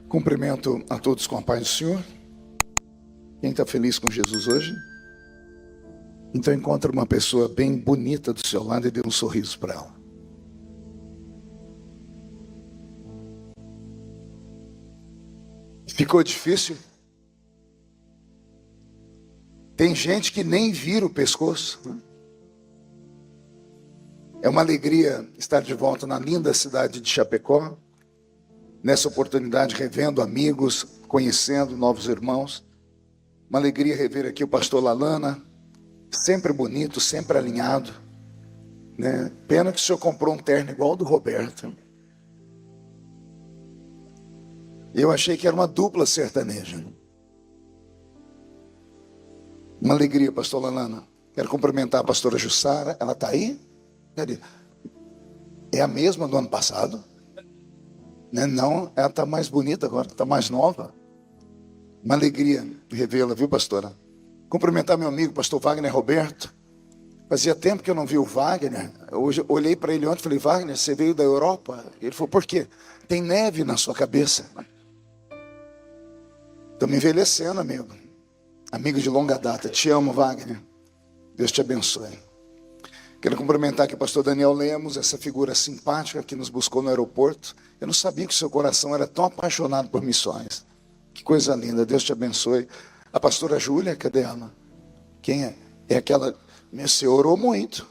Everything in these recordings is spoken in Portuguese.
Cumprimento a todos com a paz do Senhor. Quem está feliz com Jesus hoje? Então encontra uma pessoa bem bonita do seu lado e dê um sorriso para ela. Ficou difícil? Tem gente que nem vira o pescoço, né? É uma alegria estar de volta na linda cidade de Chapecó. Nessa oportunidade, revendo amigos, conhecendo novos irmãos. Uma alegria rever aqui o pastor Lalana, sempre bonito, sempre alinhado, né? Pena que o senhor comprou um terno igual ao do Roberto. Eu achei que era uma dupla sertaneja. Uma alegria, pastor Lalana. Quero cumprimentar a pastora Jussara. Ela está aí? Cadê? É a mesma do ano passado? Não, ela está mais bonita agora, está mais nova. Uma alegria revê-la, viu, pastora? Cumprimentar meu amigo, pastor Wagner Roberto. Fazia tempo que eu não vi o Wagner. Hoje olhei para ele ontem e falei: Wagner, você veio da Europa? Ele falou: por quê? Tem neve na sua cabeça. Estou me envelhecendo, amigo. Amigo de longa data. Te amo, Wagner. Deus te abençoe. Quero cumprimentar aqui o pastor Daniel Lemos, essa figura simpática que nos buscou no aeroporto. Eu não sabia que o seu coração era tão apaixonado por missões. Que coisa linda, Deus te abençoe. A pastora Júlia, cadê ela? Quem é? É aquela... Meu senhor orou muito.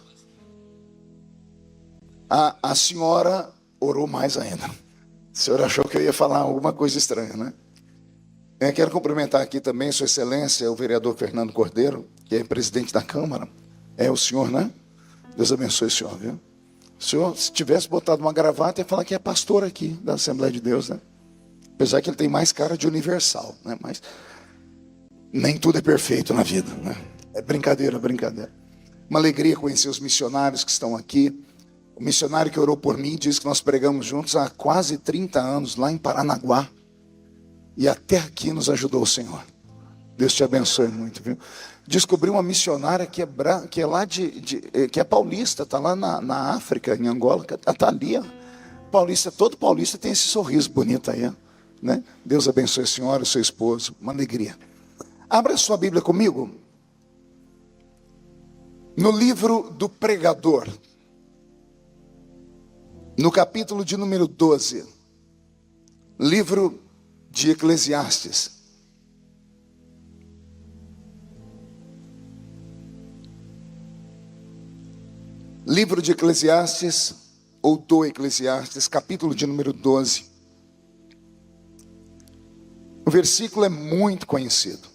A senhora orou mais ainda. A senhora achou que eu ia falar alguma coisa estranha, né? Eu quero cumprimentar aqui também Sua Excelência, o vereador Fernando Cordeiro, que é presidente da Câmara. É o senhor, né? Deus abençoe o senhor, viu? O senhor, se tivesse botado uma gravata, ia falar que é pastor aqui da Assembleia de Deus, né? Apesar que ele tem mais cara de universal, né? Mas nem tudo é perfeito na vida, né? É brincadeira, brincadeira. Uma alegria conhecer os missionários que estão aqui. O missionário que orou por mim diz que nós pregamos juntos há quase 30 anos, lá em Paranaguá. E até aqui nos ajudou o Senhor. Deus te abençoe muito, viu? Descobri uma missionária que é lá que é paulista, está lá na África, em Angola, está ali, ó. Paulista, todo paulista tem esse sorriso bonito aí, ó, né? Deus abençoe a senhora, o seu esposo, uma alegria. Abra a sua Bíblia comigo. No livro do Pregador, no capítulo de número 12, livro de Eclesiastes. Livro de Eclesiastes, ou do Eclesiastes, capítulo de número 12. O versículo é muito conhecido.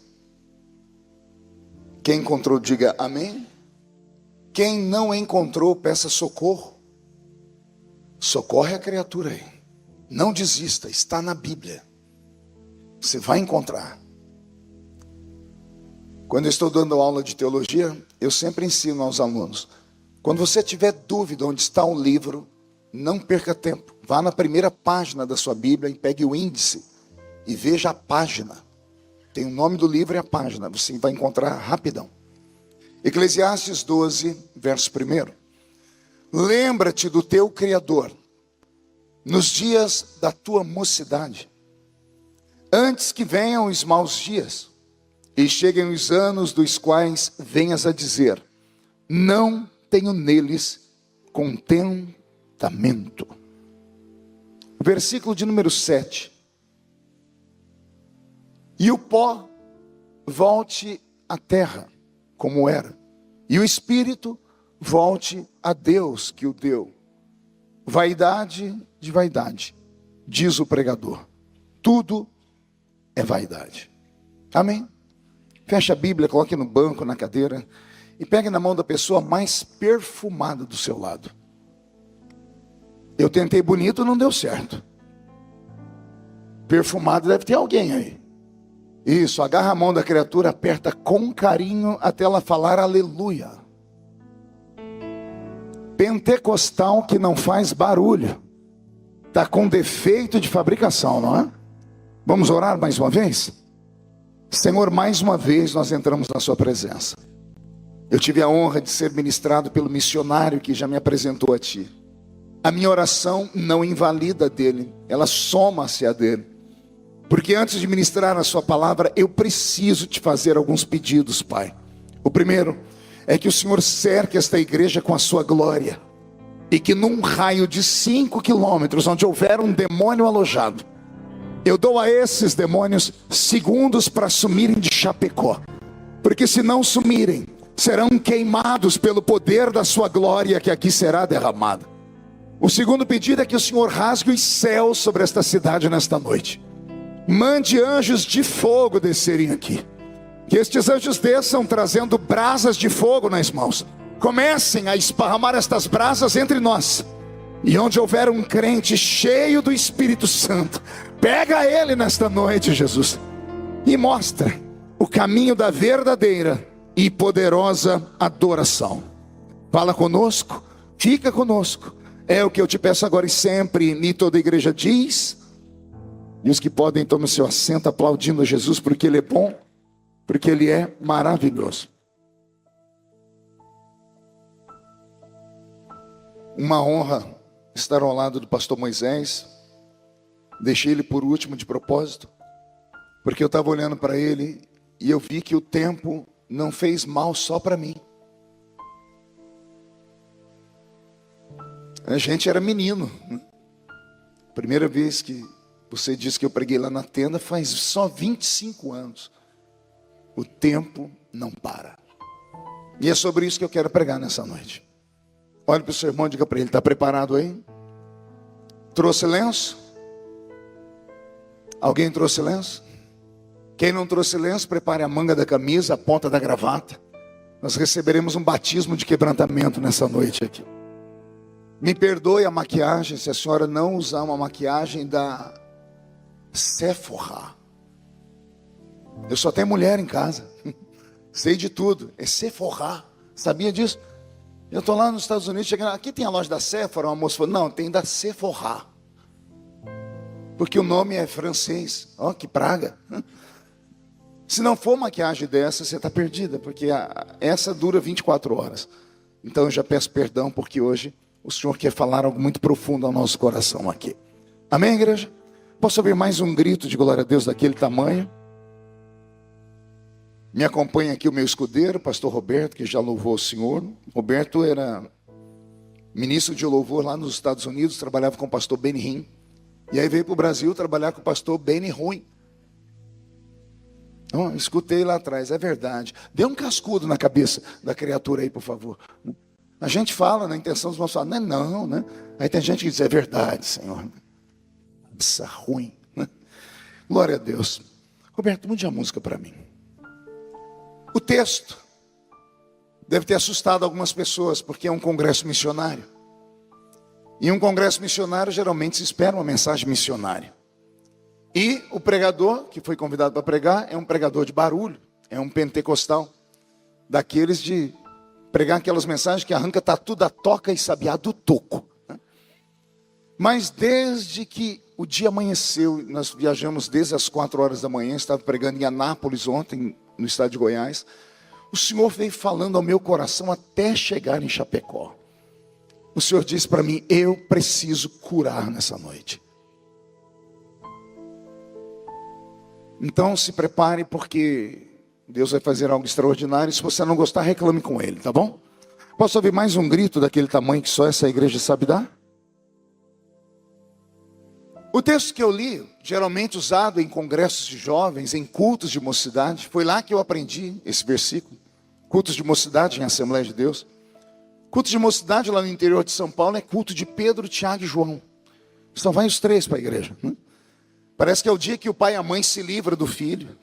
Quem encontrou, diga amém. Quem não encontrou, peça socorro. Socorre a criatura aí. Não desista, está na Bíblia. Você vai encontrar. Quando eu estou dando aula de teologia, eu sempre ensino aos alunos: quando você tiver dúvida onde está um livro, não perca tempo. Vá na primeira página da sua Bíblia e pegue o índice e veja a página. Tem o nome do livro e a página. Você vai encontrar rapidão. Eclesiastes 12, verso 1. Lembra-te do teu Criador nos dias da tua mocidade, antes que venham os maus dias e cheguem os anos dos quais venhas a dizer: não tenho neles contentamento. Versículo de número 7. E o pó volte à terra, como era, e o espírito volte a Deus que o deu. Vaidade de vaidade, diz o pregador, tudo é vaidade. Amém? Feche a Bíblia, coloque no banco, na cadeira, e pegue na mão da pessoa mais perfumada do seu lado. Eu tentei bonito, não deu certo. Perfumado deve ter alguém aí. Isso, agarra a mão da criatura, aperta com carinho até ela falar aleluia. Pentecostal que não faz barulho. Está com defeito de fabricação, não é? Vamos orar mais uma vez? Senhor, mais uma vez nós entramos na sua presença. Eu tive a honra de ser ministrado pelo missionário que já me apresentou a ti. A minha oração não invalida dele, ela soma-se a dele. Porque antes de ministrar a sua palavra, eu preciso te fazer alguns pedidos, Pai. O primeiro é que o Senhor cerque esta igreja com a sua glória. E que num raio de 5 quilômetros, onde houver um demônio alojado, eu dou a esses demônios segundos para sumirem de Chapecó. Porque se não sumirem, serão queimados pelo poder da sua glória que aqui será derramada. O segundo pedido é que o Senhor rasgue os céus sobre esta cidade nesta noite. Mande anjos de fogo descerem aqui. Que estes anjos desçam trazendo brasas de fogo nas mãos. Comecem a esparramar estas brasas entre nós. E onde houver um crente cheio do Espírito Santo, pega ele nesta noite, Jesus, e mostra o caminho da verdadeira e poderosa adoração. Fala conosco, fica conosco. É o que eu te peço agora e sempre. E toda a igreja diz. E os que podem, tomem o seu assento aplaudindo a Jesus, porque Ele é bom, porque Ele é maravilhoso. Uma honra estar ao lado do pastor Moisés. Deixei ele por último de propósito, porque eu estava olhando para ele e eu vi que o tempo não fez mal só para mim. A gente era menino, né? Primeira vez que você disse que eu preguei lá na tenda faz só 25 anos. O tempo não para. E é sobre isso que eu quero pregar nessa noite. Olha para o seu irmão e diga para ele: está preparado aí? Trouxe lenço? Alguém trouxe lenço? Quem não trouxe lenço, prepare a manga da camisa, a ponta da gravata. Nós receberemos um batismo de quebrantamento nessa noite aqui. Me perdoe a maquiagem, se a senhora não usar uma maquiagem da Sephora. Eu só tenho mulher em casa. Sei de tudo. É Sephora. Sabia disso? Eu estou lá nos Estados Unidos, chegando. Aqui tem a loja da Sephora. Uma moça falou: não, tem da Sephora. Porque o nome é francês. Ó, que praga. Se não for maquiagem dessa, você está perdida. Porque essa dura 24 horas. Então eu já peço perdão, porque hoje o Senhor quer falar algo muito profundo ao nosso coração aqui. Amém, igreja? Posso ouvir mais um grito de glória a Deus daquele tamanho? Me acompanha aqui o meu escudeiro, pastor Roberto, que já louvou o Senhor. Roberto era ministro de louvor lá nos Estados Unidos, trabalhava com o pastor Benny Hinn. E aí veio para o Brasil trabalhar com o pastor Benny Ruim. Oh, escutei lá atrás, é verdade. Dê um cascudo na cabeça da criatura aí, por favor. A gente fala na intenção dos nossos falar, não, né? Aí tem gente que diz: é verdade, Senhor. Isso é ruim. Glória a Deus. Roberto, mude a música para mim. O texto deve ter assustado algumas pessoas, porque é um congresso missionário. E um congresso missionário geralmente se espera uma mensagem missionária. E o pregador que foi convidado para pregar é um pregador de barulho, é um pentecostal, daqueles de pregar aquelas mensagens que arranca tatu da toca e sabiá do toco. Mas desde que o dia amanheceu, nós viajamos desde as 4 horas da manhã, estava pregando em Anápolis ontem, no estado de Goiás. O Senhor veio falando ao meu coração até chegar em Chapecó. O Senhor disse para mim: eu preciso curar nessa noite. Então se prepare, porque Deus vai fazer algo extraordinário. Se você não gostar, reclame com Ele, tá bom? Posso ouvir mais um grito daquele tamanho que só essa igreja sabe dar? O texto que eu li, geralmente usado em congressos de jovens, em cultos de mocidade, foi lá que eu aprendi esse versículo. Cultos de mocidade em Assembleia de Deus. Culto de mocidade lá no interior de São Paulo é culto de Pedro, Tiago e João. Só vai os 3 para a igreja. Parece que é o dia que o pai e a mãe se livram do filho.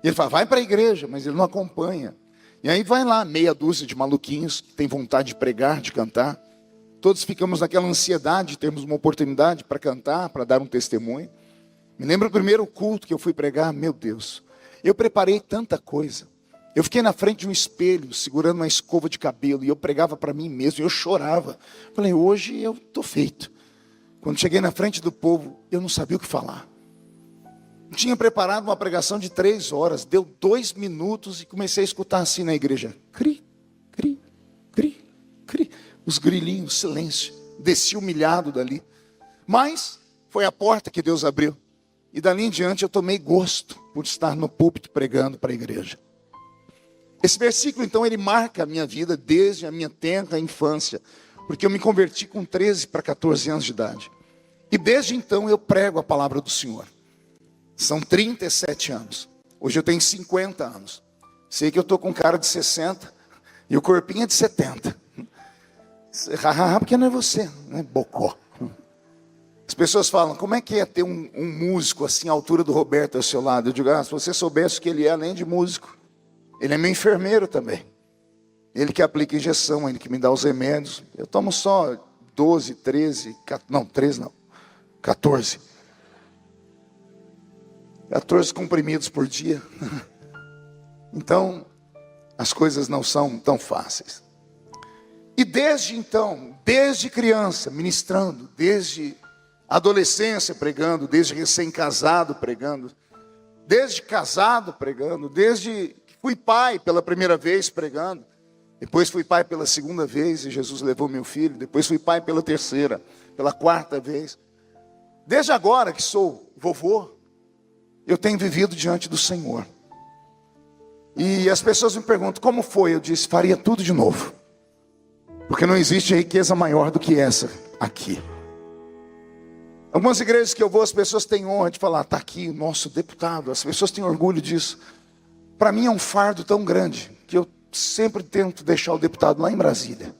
E ele fala: vai para a igreja, mas ele não acompanha. E aí vai lá, meia dúzia de maluquinhos, que tem vontade de pregar, de cantar. Todos ficamos naquela ansiedade de termos uma oportunidade para cantar, para dar um testemunho. Me lembro do primeiro culto que eu fui pregar, meu Deus. Eu preparei tanta coisa. Eu fiquei na frente de um espelho, segurando uma escova de cabelo, e eu pregava para mim mesmo, e eu chorava. Falei: hoje eu estou feito. Quando cheguei na frente do povo, eu não sabia o que falar. Tinha preparado uma pregação de 3 horas, deu 2 minutos e comecei a escutar assim na igreja: cri, cri, cri, cri. Os grilinhos, silêncio. Desci humilhado dali. Mas foi a porta que Deus abriu. E dali em diante eu tomei gosto por estar no púlpito pregando para a igreja. Esse versículo, então, ele marca a minha vida desde a minha tenra infância, porque eu me converti com 13 para 14 anos de idade. E desde então eu prego a palavra do Senhor. São 37 anos. Hoje eu tenho 50 anos. Sei que eu estou com cara de 60 e o corpinho é de 70. Porque não é você, não é bocó. As pessoas falam, como é que é ter um músico assim, à altura do Roberto ao seu lado? Eu digo, se você soubesse que ele é, além de músico, ele é meu enfermeiro também. Ele que aplica injeção, ele que me dá os remédios. Eu tomo só 12, 13, não, 13 não, 14. 14 comprimidos por dia. Então, as coisas não são tão fáceis. E desde então, desde criança, ministrando, desde adolescência pregando, desde recém-casado pregando, desde casado pregando, desde que fui pai pela primeira vez pregando, depois fui pai pela segunda vez e Jesus levou meu filho, depois fui pai pela terceira, pela quarta vez. Desde agora que sou vovô, eu tenho vivido diante do Senhor. E as pessoas me perguntam, como foi? Eu disse, faria tudo de novo. Porque não existe riqueza maior do que essa aqui. Algumas igrejas que eu vou, as pessoas têm honra de falar, está aqui o nosso deputado. As pessoas têm orgulho disso. Para mim é um fardo tão grande, que eu sempre tento deixar o deputado lá em Brasília.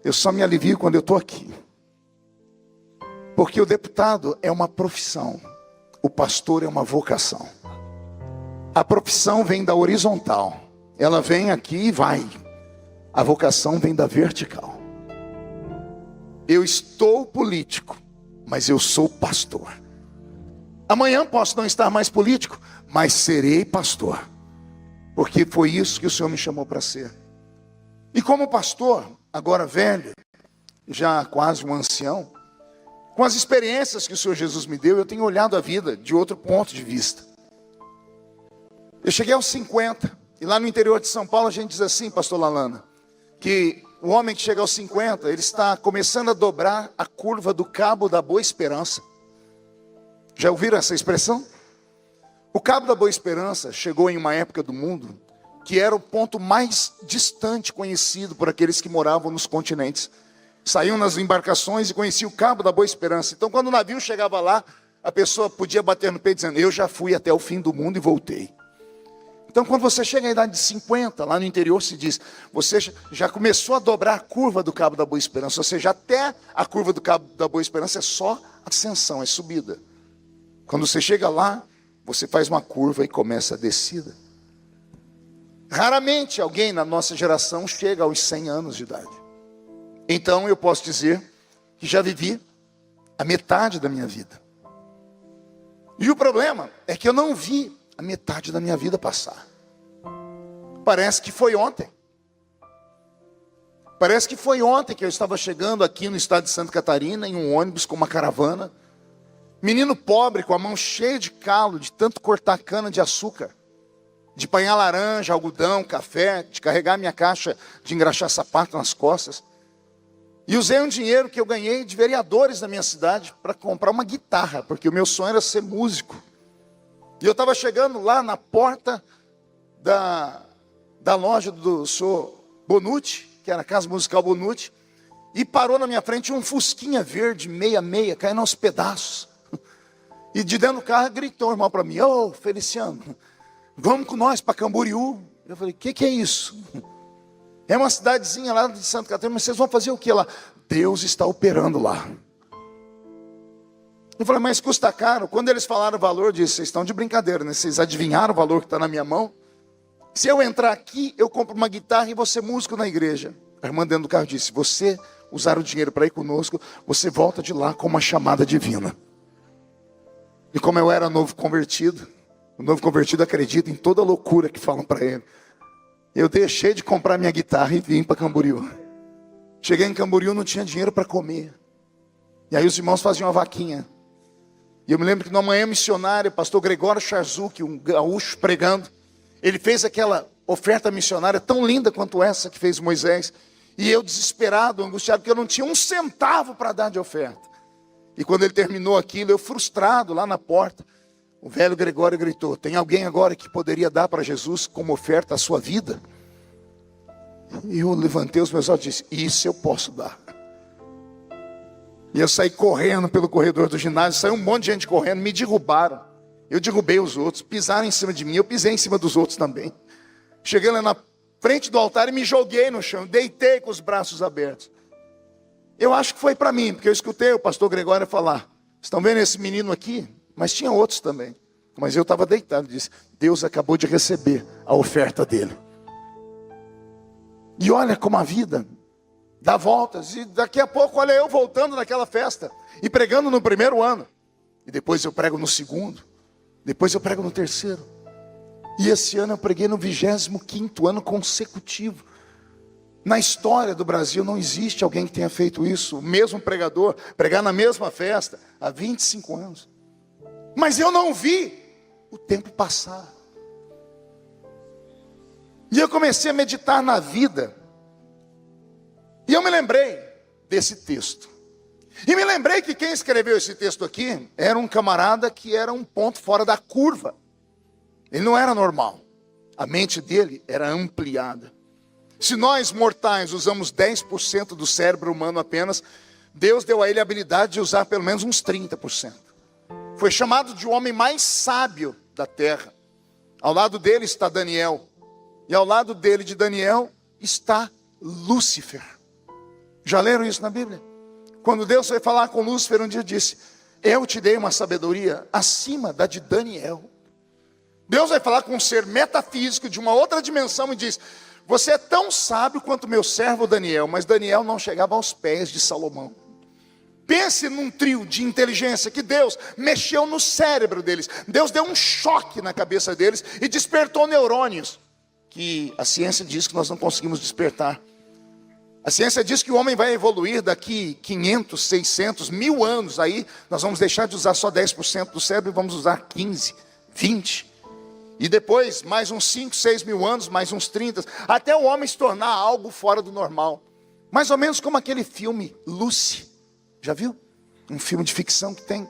Eu só me alivio quando eu estou aqui. Porque o deputado é uma profissão. O pastor é uma vocação. A profissão vem da horizontal. Ela vem aqui e vai. A vocação vem da vertical. Eu estou político, mas eu sou pastor. Amanhã posso não estar mais político, mas serei pastor. Porque foi isso que o Senhor me chamou para ser. E como pastor, agora velho, já quase um ancião, com as experiências que o Senhor Jesus me deu, eu tenho olhado a vida de outro ponto de vista. Eu cheguei aos 50, e lá no interior de São Paulo a gente diz assim, pastor Lalana, que o homem que chega aos 50, ele está começando a dobrar a curva do cabo da Boa Esperança. Já ouviram essa expressão? O cabo da Boa Esperança chegou em uma época do mundo que era o ponto mais distante conhecido por aqueles que moravam nos continentes. Saíam nas embarcações e conheciam o cabo da Boa Esperança. Então quando o navio chegava lá, a pessoa podia bater no peito dizendo, eu já fui até o fim do mundo e voltei. Então quando você chega à idade de 50, lá no interior se diz, você já começou a dobrar a curva do cabo da Boa Esperança. Ou seja, até a curva do cabo da Boa Esperança é só ascensão, é subida. Quando você chega lá, você faz uma curva e começa a descida. Raramente alguém na nossa geração chega aos 100 anos de idade. Então eu posso dizer que já vivi a metade da minha vida. E o problema é que eu não vi a metade da minha vida passar. Parece que foi ontem. Parece que foi ontem que eu estava chegando aqui no estado de Santa Catarina, em um ônibus com uma caravana. Menino pobre, com a mão cheia de calo, de tanto cortar cana de açúcar, de apanhar laranja, algodão, café, de carregar minha caixa de engraxar sapato nas costas. E usei um dinheiro que eu ganhei de vereadores da minha cidade para comprar uma guitarra, porque o meu sonho era ser músico. E eu estava chegando lá na porta da loja do senhor Bonucci, que era a Casa Musical Bonucci, e parou na minha frente um fusquinha verde, meia, caindo aos pedaços. E de dentro do carro gritou o irmão para mim, ô Feliciano, vamos com nós para Camboriú. Eu falei, o que é isso? É uma cidadezinha lá de Santa Catarina, mas vocês vão fazer o que lá? Deus está operando lá. Eu falei, mas custa caro. Quando eles falaram o valor, eu disse, vocês estão de brincadeira, né? Vocês adivinharam o valor que está na minha mão? Se eu entrar aqui, eu compro uma guitarra e vou ser músico na igreja. A irmã dentro do carro disse, se você usar o dinheiro para ir conosco, você volta de lá com uma chamada divina. E como eu era novo convertido, o novo convertido acredita em toda a loucura que falam para ele. Eu deixei de comprar minha guitarra e vim para Camboriú. Cheguei em Camboriú, não tinha dinheiro para comer. E aí os irmãos faziam uma vaquinha. E eu me lembro que numa manhã missionária, o pastor Gregório Charzuk, um gaúcho pregando, ele fez aquela oferta missionária tão linda quanto essa que fez Moisés. E eu desesperado, angustiado, porque eu não tinha um centavo para dar de oferta. E quando ele terminou aquilo, eu frustrado lá na porta, o velho Gregório gritou: tem alguém agora que poderia dar para Jesus como oferta a sua vida? E eu levantei os meus olhos e disse: isso eu posso dar. E eu saí correndo pelo corredor do ginásio, saiu um monte de gente correndo, me derrubaram. Eu derrubei os outros, pisaram em cima de mim, eu pisei em cima dos outros também. Cheguei lá na frente do altar e me joguei no chão, deitei com os braços abertos. Eu acho que foi para mim, porque eu escutei o pastor Gregório falar: estão vendo esse menino aqui? Mas tinha outros também. Mas eu estava deitado e disse: Deus acabou de receber a oferta dele. E olha como a vida dá voltas. E daqui a pouco, olha eu voltando naquela festa e pregando no primeiro ano. E depois eu prego no segundo. Depois eu prego no terceiro. E esse ano eu preguei no 25º ano consecutivo. Na história do Brasil não existe alguém que tenha feito isso. O mesmo pregador pregar na mesma festa há 25 anos. Mas eu não vi o tempo passar. E eu comecei a meditar na vida. E eu me lembrei desse texto. E me lembrei que quem escreveu esse texto aqui era um camarada que era um ponto fora da curva. Ele não era normal. A mente dele era ampliada. Se nós mortais usamos 10% do cérebro humano apenas, Deus deu a ele a habilidade de usar pelo menos uns 30%. Foi chamado de o homem mais sábio da terra. Ao lado dele está Daniel. E ao lado dele, de Daniel, está Lúcifer. Já leram isso na Bíblia? Quando Deus foi falar com Lúcifer um dia, disse: eu te dei uma sabedoria acima da de Daniel. Deus vai falar com um ser metafísico de uma outra dimensão e diz: você é tão sábio quanto meu servo Daniel. Mas Daniel não chegava aos pés de Salomão. Pense num trio de inteligência que Deus mexeu no cérebro deles. Deus deu um choque na cabeça deles e despertou neurônios que a ciência diz que nós não conseguimos despertar. A ciência diz que o homem vai evoluir daqui 500, 600, 1000 anos. Aí nós vamos deixar de usar só 10% do cérebro e vamos usar 15, 20. E depois mais uns 5, 6 mil anos, mais uns 30. Até o homem se tornar algo fora do normal. Mais ou menos como aquele filme Lucy. Já viu? Um filme de ficção que tem.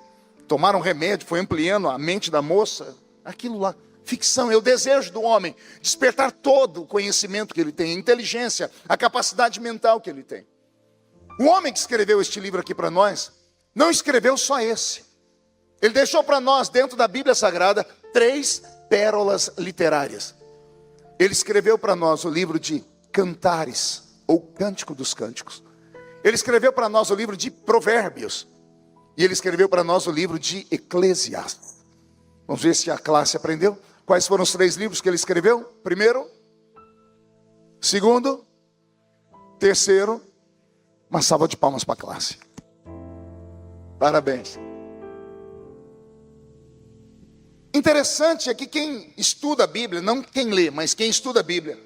Tomaram um remédio, foi ampliando a mente da moça. Aquilo lá. Ficção, é o desejo do homem despertar todo o conhecimento que ele tem, a inteligência, a capacidade mental que ele tem. O homem que escreveu este livro aqui para nós, não escreveu só esse. Ele deixou para nós, dentro da Bíblia Sagrada, 3 pérolas literárias. Ele escreveu para nós o livro de Cantares, ou Cântico dos Cânticos. Ele escreveu para nós o livro de Provérbios. E ele escreveu para nós o livro de Eclesiastes. Vamos ver se a classe aprendeu. Quais foram os 3 livros que ele escreveu? Primeiro, segundo, terceiro. Uma salva de palmas para a classe. Parabéns. Interessante é que quem estuda a Bíblia, não quem lê, mas quem estuda a Bíblia,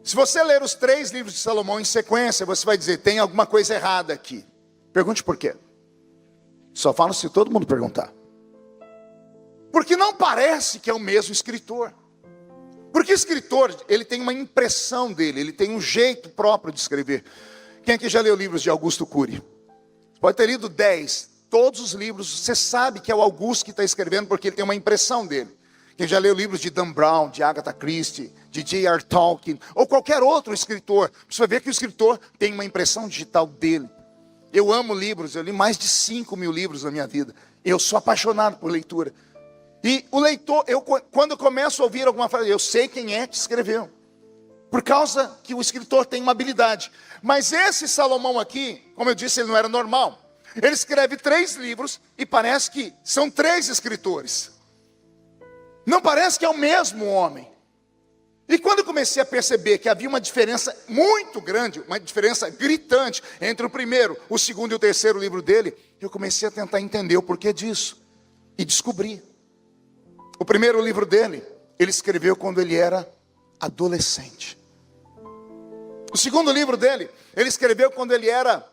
se você ler os 3 livros de Salomão em sequência, você vai dizer: tem alguma coisa errada aqui. Pergunte por quê. Só falo se todo mundo perguntar. Porque não parece que é o mesmo escritor. Porque o escritor, ele tem uma impressão dele, ele tem um jeito próprio de escrever. Quem aqui já leu livros de Augusto Cury? Pode ter lido 10, todos os livros, você sabe que é o Augusto que está escrevendo, porque ele tem uma impressão dele. Quem já leu livros de Dan Brown, de Agatha Christie, de J.R. Tolkien, ou qualquer outro escritor, você vai ver que o escritor tem uma impressão digital dele. Eu amo livros, eu li mais de 5 mil livros na minha vida. Eu sou apaixonado por leitura. E o leitor, quando eu começo a ouvir alguma frase, eu sei quem é que escreveu. Por causa que o escritor tem uma habilidade. Mas esse Salomão aqui, como eu disse, ele não era normal. Ele escreve 3 livros e parece que são 3 escritores. Não parece que é o mesmo homem. E quando eu comecei a perceber que havia uma diferença muito grande, uma diferença gritante entre o primeiro, o segundo e o terceiro livro dele, eu comecei a tentar entender o porquê disso. E descobri. O primeiro livro dele, ele escreveu quando ele era adolescente. O segundo livro dele, ele escreveu quando ele era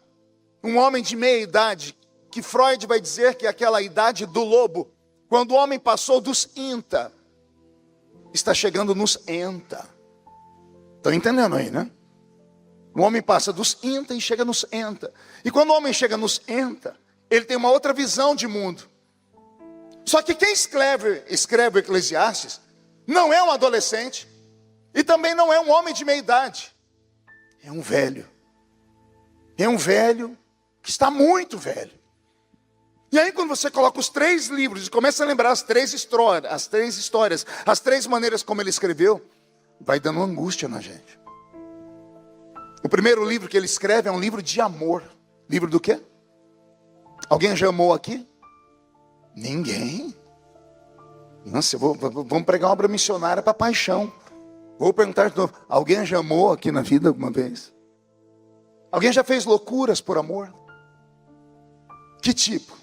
um homem de meia idade, que Freud vai dizer que é aquela idade do lobo. Quando o homem passou dos INTA, está chegando nos ENTA. Estão entendendo aí, né? O homem passa dos INTA e chega nos ENTA. E quando o homem chega nos ENTA, ele tem uma outra visão de mundo. Só que quem escreve o Eclesiastes não é um adolescente e também não é um homem de meia idade. É um velho. É um velho que está muito velho. E aí quando você coloca os 3 livros e começa a lembrar as três histórias, as 3 maneiras como ele escreveu, vai dando angústia na gente. O primeiro livro que ele escreve é um livro de amor. Livro do quê? Alguém já amou aqui? Ninguém. Nossa, vamos pregar uma obra missionária para paixão. Vou perguntar de novo, alguém já amou aqui na vida alguma vez? Alguém já fez loucuras por amor? Que tipo?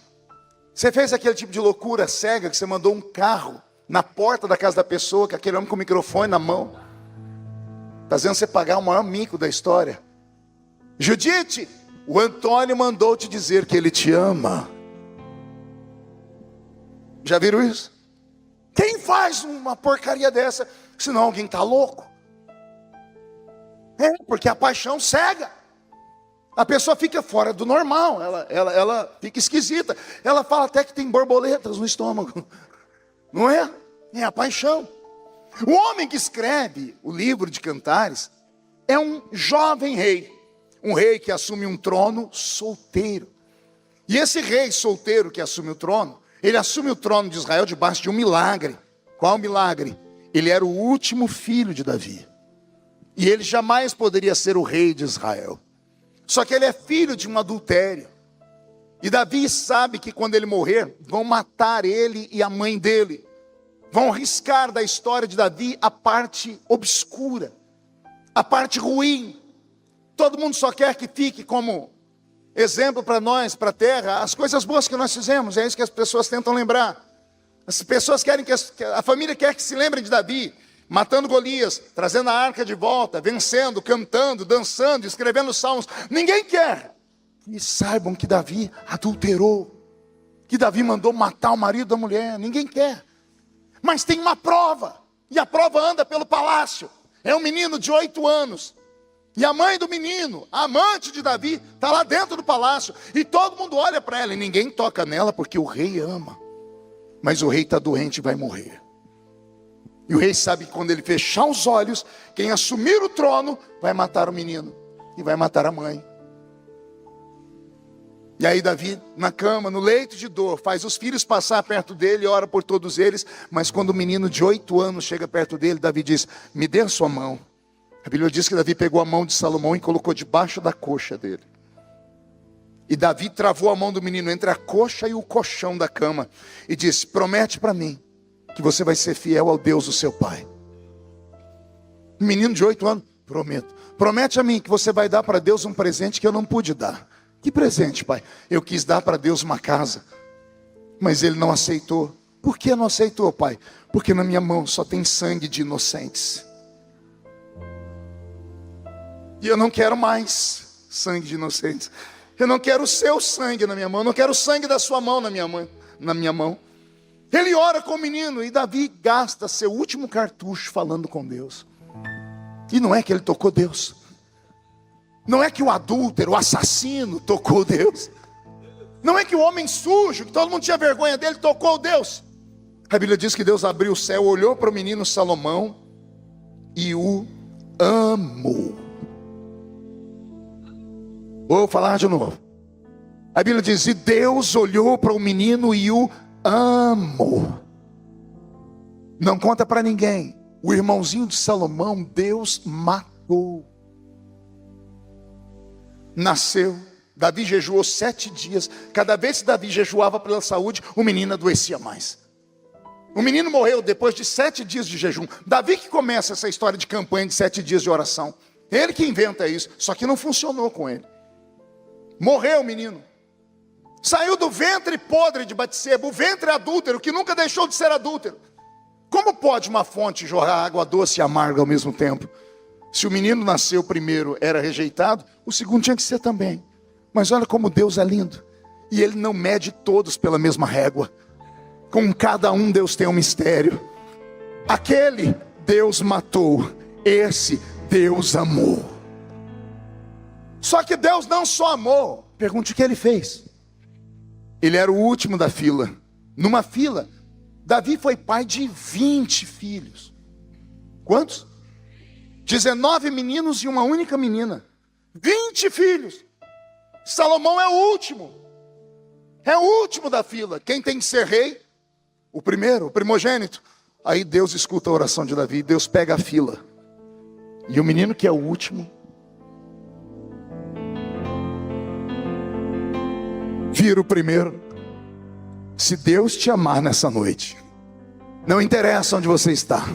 Você fez aquele tipo de loucura cega que você mandou um carro na porta da casa da pessoa, com aquele homem com o microfone na mão, fazendo você pagar o maior mico da história. Judite, o Antônio mandou te dizer que ele te ama. Já viram isso? Quem faz uma porcaria dessa? Senão alguém está louco. É, porque a paixão cega. A pessoa fica fora do normal, ela fica esquisita. Ela fala até que tem borboletas no estômago. Não é? É a paixão. O homem que escreve o livro de Cantares é um jovem rei. Um rei que assume um trono solteiro. E esse rei solteiro que assume o trono, ele assume o trono de Israel debaixo de um milagre. Qual milagre? Ele era o último filho de Davi. E ele jamais poderia ser o rei de Israel. Só que ele é filho de um adultério. E Davi sabe que quando ele morrer, vão matar ele e a mãe dele. Vão riscar da história de Davi a parte obscura, a parte ruim. Todo mundo só quer que fique como exemplo para nós, para a terra, as coisas boas que nós fizemos. É isso que as pessoas tentam lembrar. As pessoas querem que a família quer que se lembrem de Davi, matando Golias, trazendo a arca de volta, vencendo, cantando, dançando, escrevendo salmos. Ninguém quer que saibam que Davi adulterou, que Davi mandou matar o marido da mulher. Ninguém quer. Mas tem uma prova, e a prova anda pelo palácio. É um menino de 8 anos. E a mãe do menino, a amante de Davi, está lá dentro do palácio. E todo mundo olha para ela e ninguém toca nela porque o rei ama. Mas o rei está doente e vai morrer. E o rei sabe que quando ele fechar os olhos, quem assumir o trono vai matar o menino e vai matar a mãe. E aí Davi, na cama, no leito de dor, faz os filhos passar perto dele, ora por todos eles. Mas quando o menino de 8 anos chega perto dele, Davi diz, me dê a sua mão. A Bíblia diz que Davi pegou a mão de Salomão e colocou debaixo da coxa dele. E Davi travou a mão do menino entre a coxa e o colchão da cama. E disse, promete para mim que você vai ser fiel ao Deus do seu pai. Um menino de 8 anos, prometo. Promete a mim que você vai dar para Deus um presente que eu não pude dar. Que presente, pai? Eu quis dar para Deus uma casa, mas ele não aceitou. Por que não aceitou, pai? Porque na minha mão só tem sangue de inocentes. E eu não quero mais sangue de inocentes. Eu não quero o seu sangue na minha mão. Eu não quero o sangue da sua mão na minha mão. Ele ora com o menino e Davi gasta seu último cartucho falando com Deus. E não é que ele tocou Deus. Não é que o adúltero, o assassino tocou Deus. Não é que o homem sujo, que todo mundo tinha vergonha dele, tocou Deus. A Bíblia diz que Deus abriu o céu, olhou para o menino Salomão e o amou. Vou falar de novo. A Bíblia diz, e Deus olhou para o menino e o amou. Não conta para ninguém. O irmãozinho de Salomão, Deus matou. Nasceu, Davi jejuou 7 dias. Cada vez que Davi jejuava pela saúde, o menino adoecia mais. O menino morreu depois de 7 dias de jejum. Davi que começa essa história de campanha de 7 dias de oração. Ele que inventa isso, só que não funcionou com ele. Morreu o menino. Saiu do ventre podre de Batseba, o ventre adúltero, que nunca deixou de ser adúltero. Como pode uma fonte jorrar água doce e amarga ao mesmo tempo? Se o menino nasceu primeiro, era rejeitado, o segundo tinha que ser também. Mas olha como Deus é lindo. E Ele não mede todos pela mesma régua. Com cada um Deus tem um mistério. Aquele Deus matou, esse Deus amou. Só que Deus não só amou. Pergunte o que Ele fez. Ele era o último da fila. numa fila. Davi foi pai de 20 filhos. Quantos? 19 meninos e uma única menina. 20 filhos. Salomão é o último. É o último da fila. Quem tem que ser rei? O primeiro, o primogênito. Aí Deus escuta a oração de Davi. Deus pega a fila. E o menino que é o último vira o primeiro. Se Deus te amar nessa noite, não interessa onde você está,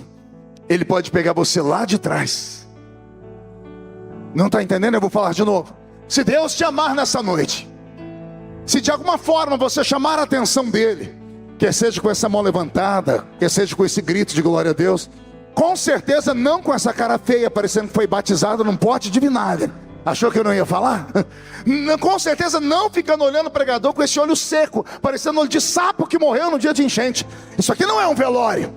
Ele pode pegar você lá de trás. Não está entendendo? Eu vou falar de novo. Se Deus te amar nessa noite, se de alguma forma você chamar a atenção dEle, quer seja com essa mão levantada, quer seja com esse grito de glória a Deus, com certeza não com essa cara feia, parecendo que foi batizado num pote de vinagre. Achou que eu não ia falar? Não, com certeza não ficando olhando o pregador com esse olho seco, parecendo olho de sapo que morreu no dia de enchente. Isso aqui não é um velório.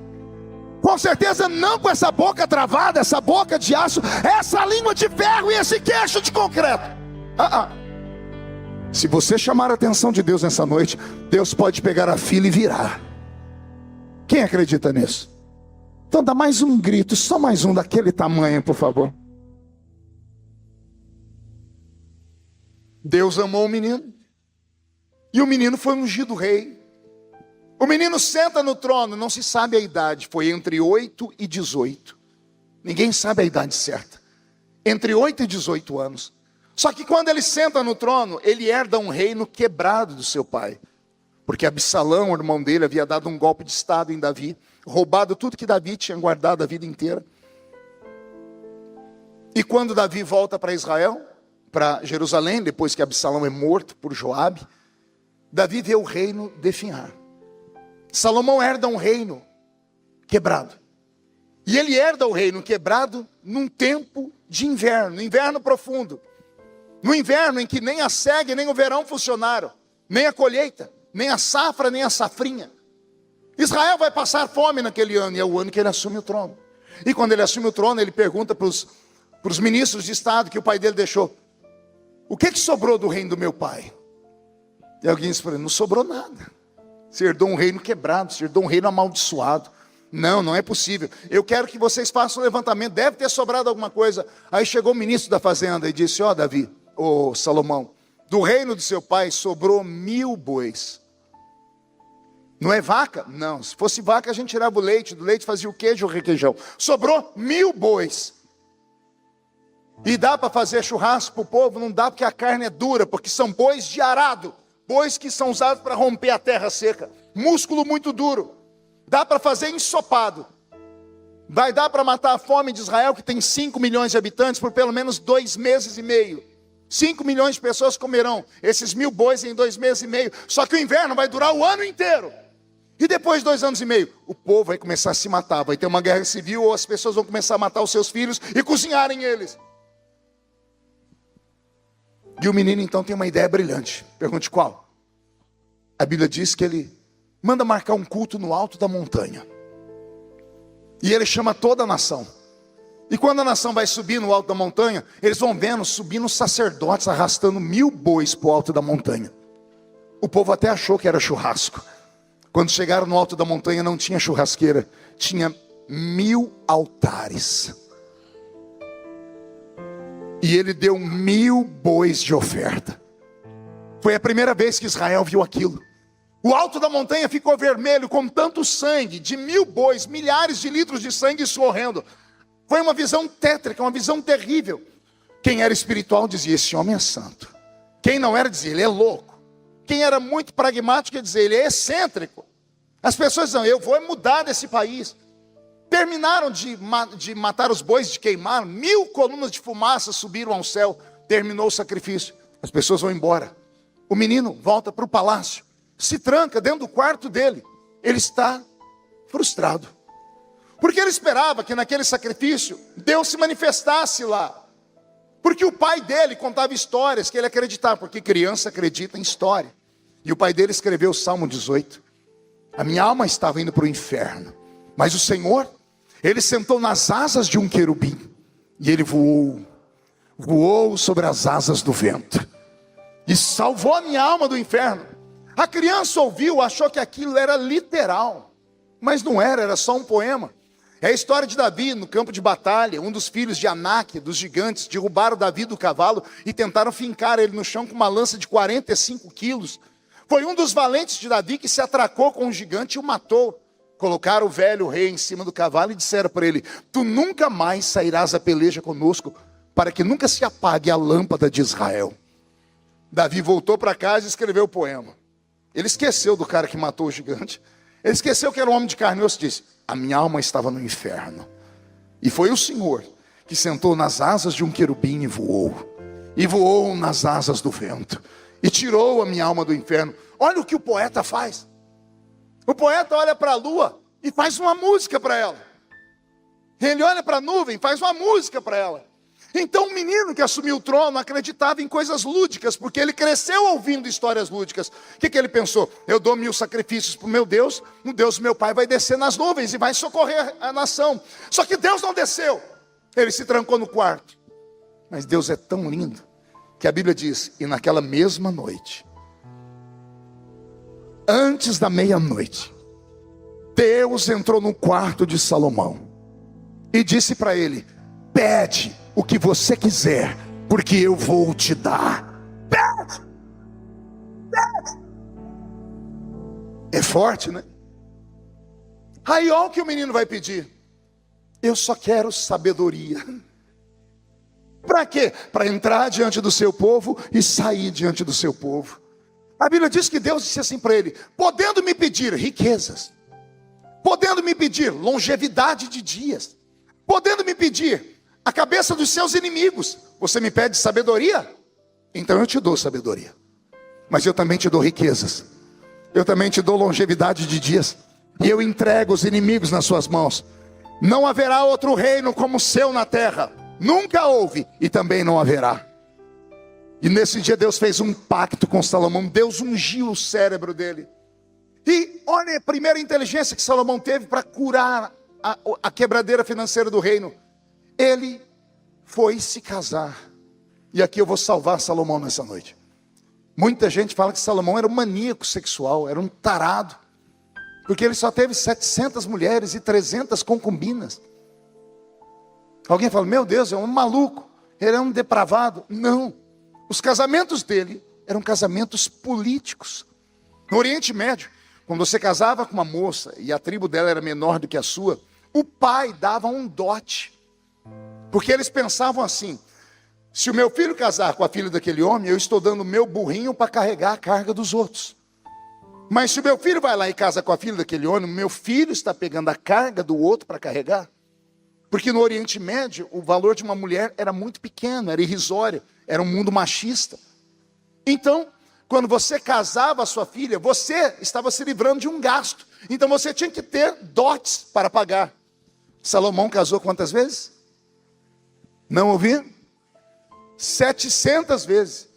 Com certeza não com essa boca travada, essa boca de aço, essa língua de ferro e esse queixo de concreto. Se você chamar a atenção de Deus nessa noite, Deus pode pegar a fila e virar. Quem acredita nisso? Então dá mais um grito, só mais um daquele tamanho, por favor. Deus amou o menino, e o menino foi ungido rei. O menino senta no trono, não se sabe a idade, foi entre 8 e 18. Ninguém sabe a idade certa. Entre 8 e 18 anos. Só que quando ele senta no trono, ele herda um reino quebrado do seu pai. Porque Absalão, o irmão dele, havia dado um golpe de estado em Davi, roubado tudo que Davi tinha guardado a vida inteira. E quando Davi volta para Israel, para Jerusalém, depois que Absalão é morto por Joabe, Davi vê o reino definhar. Salomão herda um reino quebrado. E ele herda o reino quebrado num tempo de inverno, inverno profundo. No inverno em que nem a segue, nem o verão funcionaram, nem a colheita, nem a safra, nem a safrinha. Israel vai passar fome naquele ano, e é o ano que ele assume o trono. E quando ele assume o trono, ele pergunta para os ministros de estado que o pai dele deixou: o que sobrou do reino do meu pai? E alguém disse para ele: não sobrou nada. Você herdou um reino quebrado, você herdou um reino amaldiçoado. Não é possível. Eu quero que vocês façam um levantamento, deve ter sobrado alguma coisa. Aí chegou o ministro da fazenda e disse: ó Davi, ó Salomão, do reino do seu pai sobrou 1000 bois. Não é vaca? Não, se fosse vaca a gente tirava o leite, do leite fazia o queijo ou requeijão. Sobrou 1000 bois. E dá para fazer churrasco para o povo? Não dá, porque a carne é dura, porque são bois de arado, bois que são usados para romper a terra seca, músculo muito duro. Dá para fazer ensopado. Vai dar para matar a fome de Israel, que tem 5 milhões de habitantes, por pelo menos 2 meses e meio. 5 milhões de pessoas comerão esses 1000 bois em 2 meses e meio. Só que o inverno vai durar o ano inteiro. E depois de 2 anos e meio, o povo vai começar a se matar. Vai ter uma guerra civil, ou as pessoas vão começar a matar os seus filhos e cozinharem eles. E o menino então tem uma ideia brilhante. Pergunte qual? A Bíblia diz que ele manda marcar um culto no alto da montanha. E ele chama toda a nação. E quando a nação vai subir no alto da montanha, eles vão vendo subindo os sacerdotes arrastando 1000 bois para o alto da montanha. O povo até achou que era churrasco. Quando chegaram no alto da montanha não tinha churrasqueira, tinha 1000 altares. E ele deu 1000 bois de oferta. Foi a primeira vez que Israel viu aquilo. O alto da montanha ficou vermelho com tanto sangue, de 1000 bois, milhares de litros de sangue escorrendo. Foi uma visão tétrica, uma visão terrível. Quem era espiritual dizia: esse homem é santo. Quem não era dizia: ele é louco. Quem era muito pragmático dizia: ele é excêntrico. As pessoas diziam: eu vou mudar desse país. Terminaram de matar os bois, de queimar, 1000 colunas de fumaça subiram ao céu. Terminou o sacrifício. As pessoas vão embora. O menino volta para o palácio, se tranca dentro do quarto dele. Ele está frustrado, porque ele esperava que naquele sacrifício Deus se manifestasse lá. Porque o pai dele contava histórias que ele acreditava, porque criança acredita em história. E o pai dele escreveu o Salmo 18. A minha alma estava indo para o inferno, mas o Senhor, Ele sentou nas asas de um querubim, e Ele voou sobre as asas do vento, e salvou a minha alma do inferno. A criança ouviu, achou que aquilo era literal, mas não era, era só um poema. É a história de Davi no campo de batalha. Um dos filhos de Anak, dos gigantes, derrubaram Davi do cavalo e tentaram fincar ele no chão com uma lança de 45 quilos. Foi um dos valentes de Davi que se atracou com um gigante e o matou. Colocaram o velho rei em cima do cavalo e disseram para ele: tu nunca mais sairás a peleja conosco, para que nunca se apague a lâmpada de Israel. Davi voltou para casa e escreveu o poema. Ele esqueceu do cara que matou o gigante. Ele esqueceu que era um homem de carne e osso. Disse: a minha alma estava no inferno. E foi o Senhor que sentou nas asas de um querubim e voou. E voou nas asas do vento. E tirou a minha alma do inferno. Olha o que o poeta faz. O poeta olha para a lua e faz uma música para ela. Ele olha para a nuvem e faz uma música para ela. Então o menino que assumiu o trono acreditava em coisas lúdicas, porque ele cresceu ouvindo histórias lúdicas. O que ele pensou? Eu dou 1000 sacrifícios para o meu Deus, o Deus do meu pai vai descer nas nuvens e vai socorrer a nação. Só que Deus não desceu. Ele se trancou no quarto. Mas Deus é tão lindo, que a Bíblia diz: e naquela mesma noite, antes da meia-noite, Deus entrou no quarto de Salomão e disse para ele: pede o que você quiser, porque eu vou te dar. Pede! Pede! É forte, né? Aí olha o que o menino vai pedir: eu só quero sabedoria. Para quê? Para entrar diante do seu povo e sair diante do seu povo. A Bíblia diz que Deus disse assim para ele: podendo me pedir riquezas, podendo me pedir longevidade de dias, podendo me pedir a cabeça dos seus inimigos, você me pede sabedoria? Então eu te dou sabedoria. Mas eu também te dou riquezas. Eu também te dou longevidade de dias. E eu entrego os inimigos nas suas mãos. Não haverá outro reino como o seu na terra. Nunca houve e também não haverá. E nesse dia Deus fez um pacto com Salomão. Deus ungiu o cérebro dele. E olha a primeira inteligência que Salomão teve para curar a quebradeira financeira do reino. Ele foi se casar. E aqui eu vou salvar Salomão nessa noite. Muita gente fala que Salomão era um maníaco sexual, era um tarado, porque ele só teve 700 mulheres e 300 concubinas. Alguém fala: meu Deus, é um maluco, ele é um depravado. Não, os casamentos dele eram casamentos políticos. No Oriente Médio, quando você casava com uma moça e a tribo dela era menor do que a sua, o pai dava um dote. Porque eles pensavam assim: se o meu filho casar com a filha daquele homem, eu estou dando o meu burrinho para carregar a carga dos outros. Mas se o meu filho vai lá e casa com a filha daquele homem, o meu filho está pegando a carga do outro para carregar. Porque no Oriente Médio, o valor de uma mulher era muito pequeno, era irrisório, era um mundo machista. Então, quando você casava a sua filha, você estava se livrando de um gasto. Então você tinha que ter dotes para pagar. Salomão casou quantas vezes? Não ouvi? 700 vezes.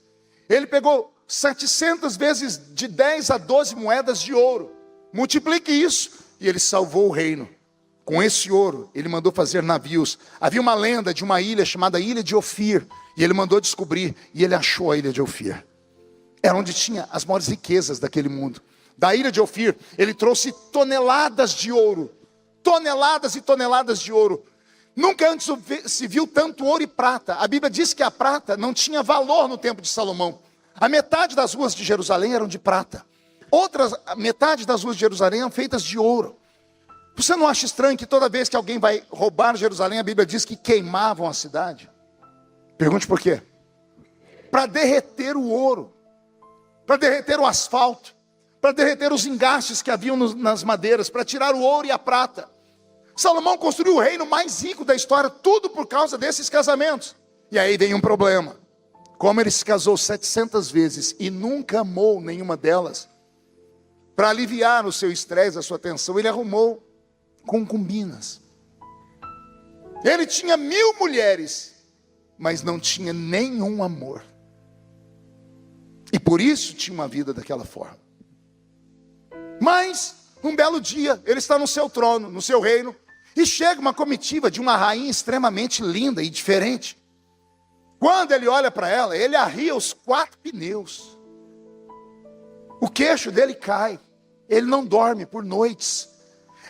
Ele pegou 700 vezes de 10 a 12 moedas de ouro. Multiplique isso. E ele salvou o reino. Com esse ouro, ele mandou fazer navios. Havia uma lenda de uma ilha chamada Ilha de Ofir. E ele mandou descobrir. E ele achou a Ilha de Ofir. Era onde tinha as maiores riquezas daquele mundo. Da Ilha de Ofir, ele trouxe toneladas de ouro. Toneladas e toneladas de ouro. Nunca antes se viu tanto ouro e prata. A Bíblia diz que a prata não tinha valor no tempo de Salomão. A metade das ruas de Jerusalém eram de prata. A metade das ruas de Jerusalém eram feitas de ouro. Você não acha estranho que toda vez que alguém vai roubar Jerusalém, a Bíblia diz que queimavam a cidade? Pergunte por quê? Para derreter o ouro. Para derreter o asfalto. Para derreter os engastes que haviam nas madeiras. Para tirar o ouro e a prata. Salomão construiu o reino mais rico da história, tudo por causa desses casamentos. E aí vem um problema. Como ele se casou 700 vezes e nunca amou nenhuma delas, para aliviar o seu estresse, a sua tensão, ele arrumou concubinas. Ele tinha 1000 mulheres, mas não tinha nenhum amor. E por isso tinha uma vida daquela forma. Mas, um belo dia, ele está no seu trono, no seu reino, e chega uma comitiva de uma rainha extremamente linda e diferente. Quando ele olha para ela, ele arria os 4 pneus. O queixo dele cai. Ele não dorme por noites.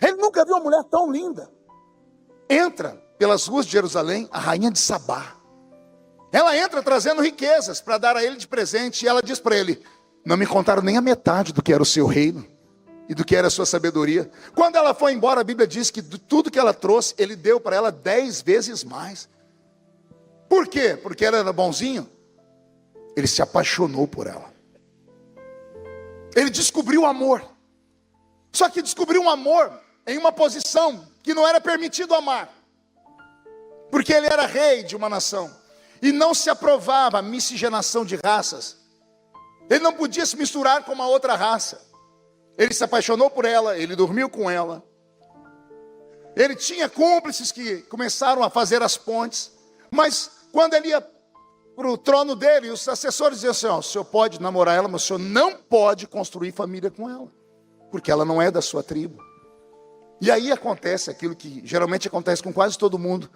Ele nunca viu uma mulher tão linda. Entra pelas ruas de Jerusalém a rainha de Sabá. Ela entra trazendo riquezas para dar a ele de presente. E ela diz para ele: não me contaram nem a metade do que era o seu reino e do que era a sua sabedoria. Quando ela foi embora, a Bíblia diz que de tudo que ela trouxe, ele deu para ela 10 vezes mais. Por quê? Porque ela era bonzinho? Ele se apaixonou por ela. Ele descobriu o amor. Só que descobriu um amor em uma posição que não era permitido amar. Porque ele era rei de uma nação. E não se aprovava a miscigenação de raças. Ele não podia se misturar com uma outra raça. Ele se apaixonou por ela, ele dormiu com ela. Ele tinha cúmplices que começaram a fazer as pontes. Mas quando ele ia para o trono dele, os assessores diziam assim: o senhor pode namorar ela, mas o senhor não pode construir família com ela, porque ela não é da sua tribo. E aí acontece aquilo que geralmente acontece com quase todo mundo.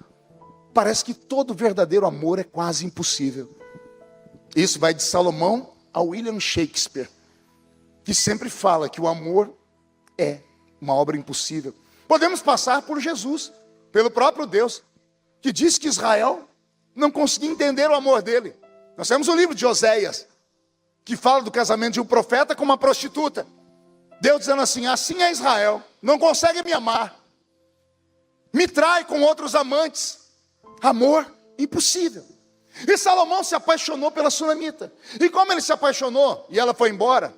Parece que todo verdadeiro amor é quase impossível. Isso vai de Salomão a William Shakespeare, que sempre fala que o amor é uma obra impossível. Podemos passar por Jesus, pelo próprio Deus, que diz que Israel não conseguia entender o amor dele. Nós temos o livro de Oséias, que fala do casamento de um profeta com uma prostituta. Deus dizendo assim: assim é Israel, não consegue me amar, me trai com outros amantes. Amor impossível. E Salomão se apaixonou pela sunamita. E como ele se apaixonou e ela foi embora,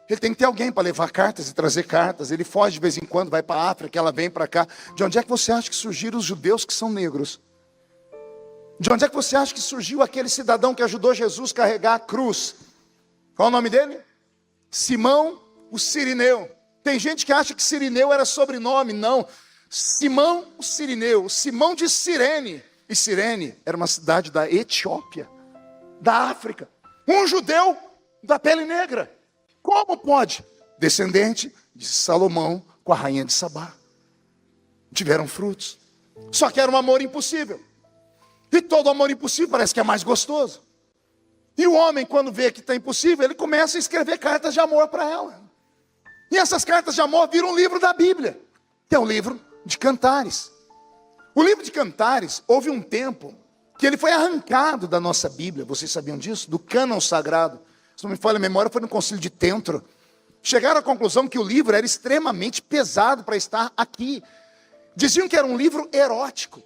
ele tem que ter alguém para levar cartas e trazer cartas. Ele foge de vez em quando, vai para a África, ela vem para cá. De onde é que você acha que surgiram os judeus que são negros? De onde é que você acha que surgiu aquele cidadão que ajudou Jesus a carregar a cruz? Qual o nome dele? Simão o Cirineu. Tem gente que acha que Cirineu era sobrenome. Não. Simão o Cirineu, Simão de Cirene. E Cirene era uma cidade da Etiópia, da África. Um judeu da pele negra. Como pode? Descendente de Salomão com a rainha de Sabá. Tiveram frutos. Só que era um amor impossível. E todo amor impossível parece que é mais gostoso. E o homem, quando vê que está impossível, ele começa a escrever cartas de amor para ela. E essas cartas de amor viram um livro da Bíblia, que é um livro de Cantares. O livro de Cantares, houve um tempo que ele foi arrancado da nossa Bíblia. Vocês sabiam disso? Do cânon sagrado. Se não me falha a memória, foi no concílio de Trento. Chegaram à conclusão que o livro era extremamente pesado para estar aqui. Diziam que era um livro erótico.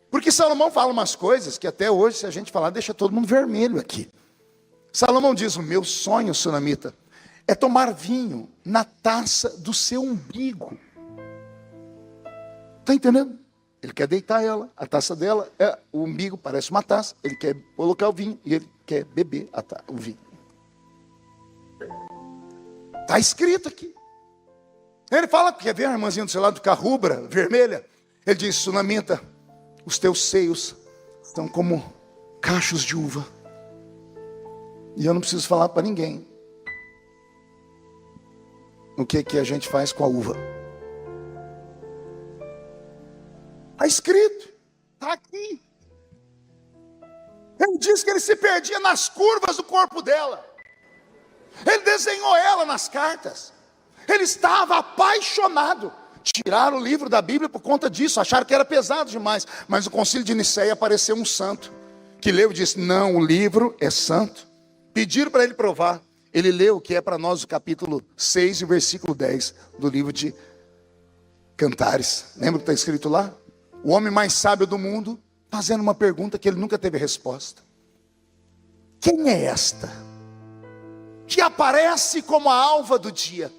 Porque Salomão fala umas coisas que até hoje, se a gente falar, deixa todo mundo vermelho aqui. Salomão diz: o meu sonho, sunamita, é tomar vinho na taça do seu umbigo. Está entendendo? Ele quer deitar ela, a taça dela, o umbigo parece uma taça, ele quer colocar o vinho e ele quer beber o vinho. Está escrito aqui. Ele fala, quer ver a irmãzinha do seu lado ficar rubra, vermelha? Ele diz: sunamita, os teus seios estão como cachos de uva. E eu não preciso falar para ninguém o que a gente faz com a uva. Está escrito, está aqui. Ele diz que ele se perdia nas curvas do corpo dela. Ele desenhou ela nas cartas. Ele estava apaixonado. Tiraram o livro da Bíblia por conta disso, acharam que era pesado demais. Mas no concílio de Nicéia apareceu um santo que leu e disse: não, o livro é santo. Pediram para ele provar. Ele leu, que é para nós o capítulo 6 e o versículo 10 do livro de Cantares. Lembra o que está escrito lá? O homem mais sábio do mundo fazendo uma pergunta que ele nunca teve resposta. Quem é esta que aparece como a alva do dia,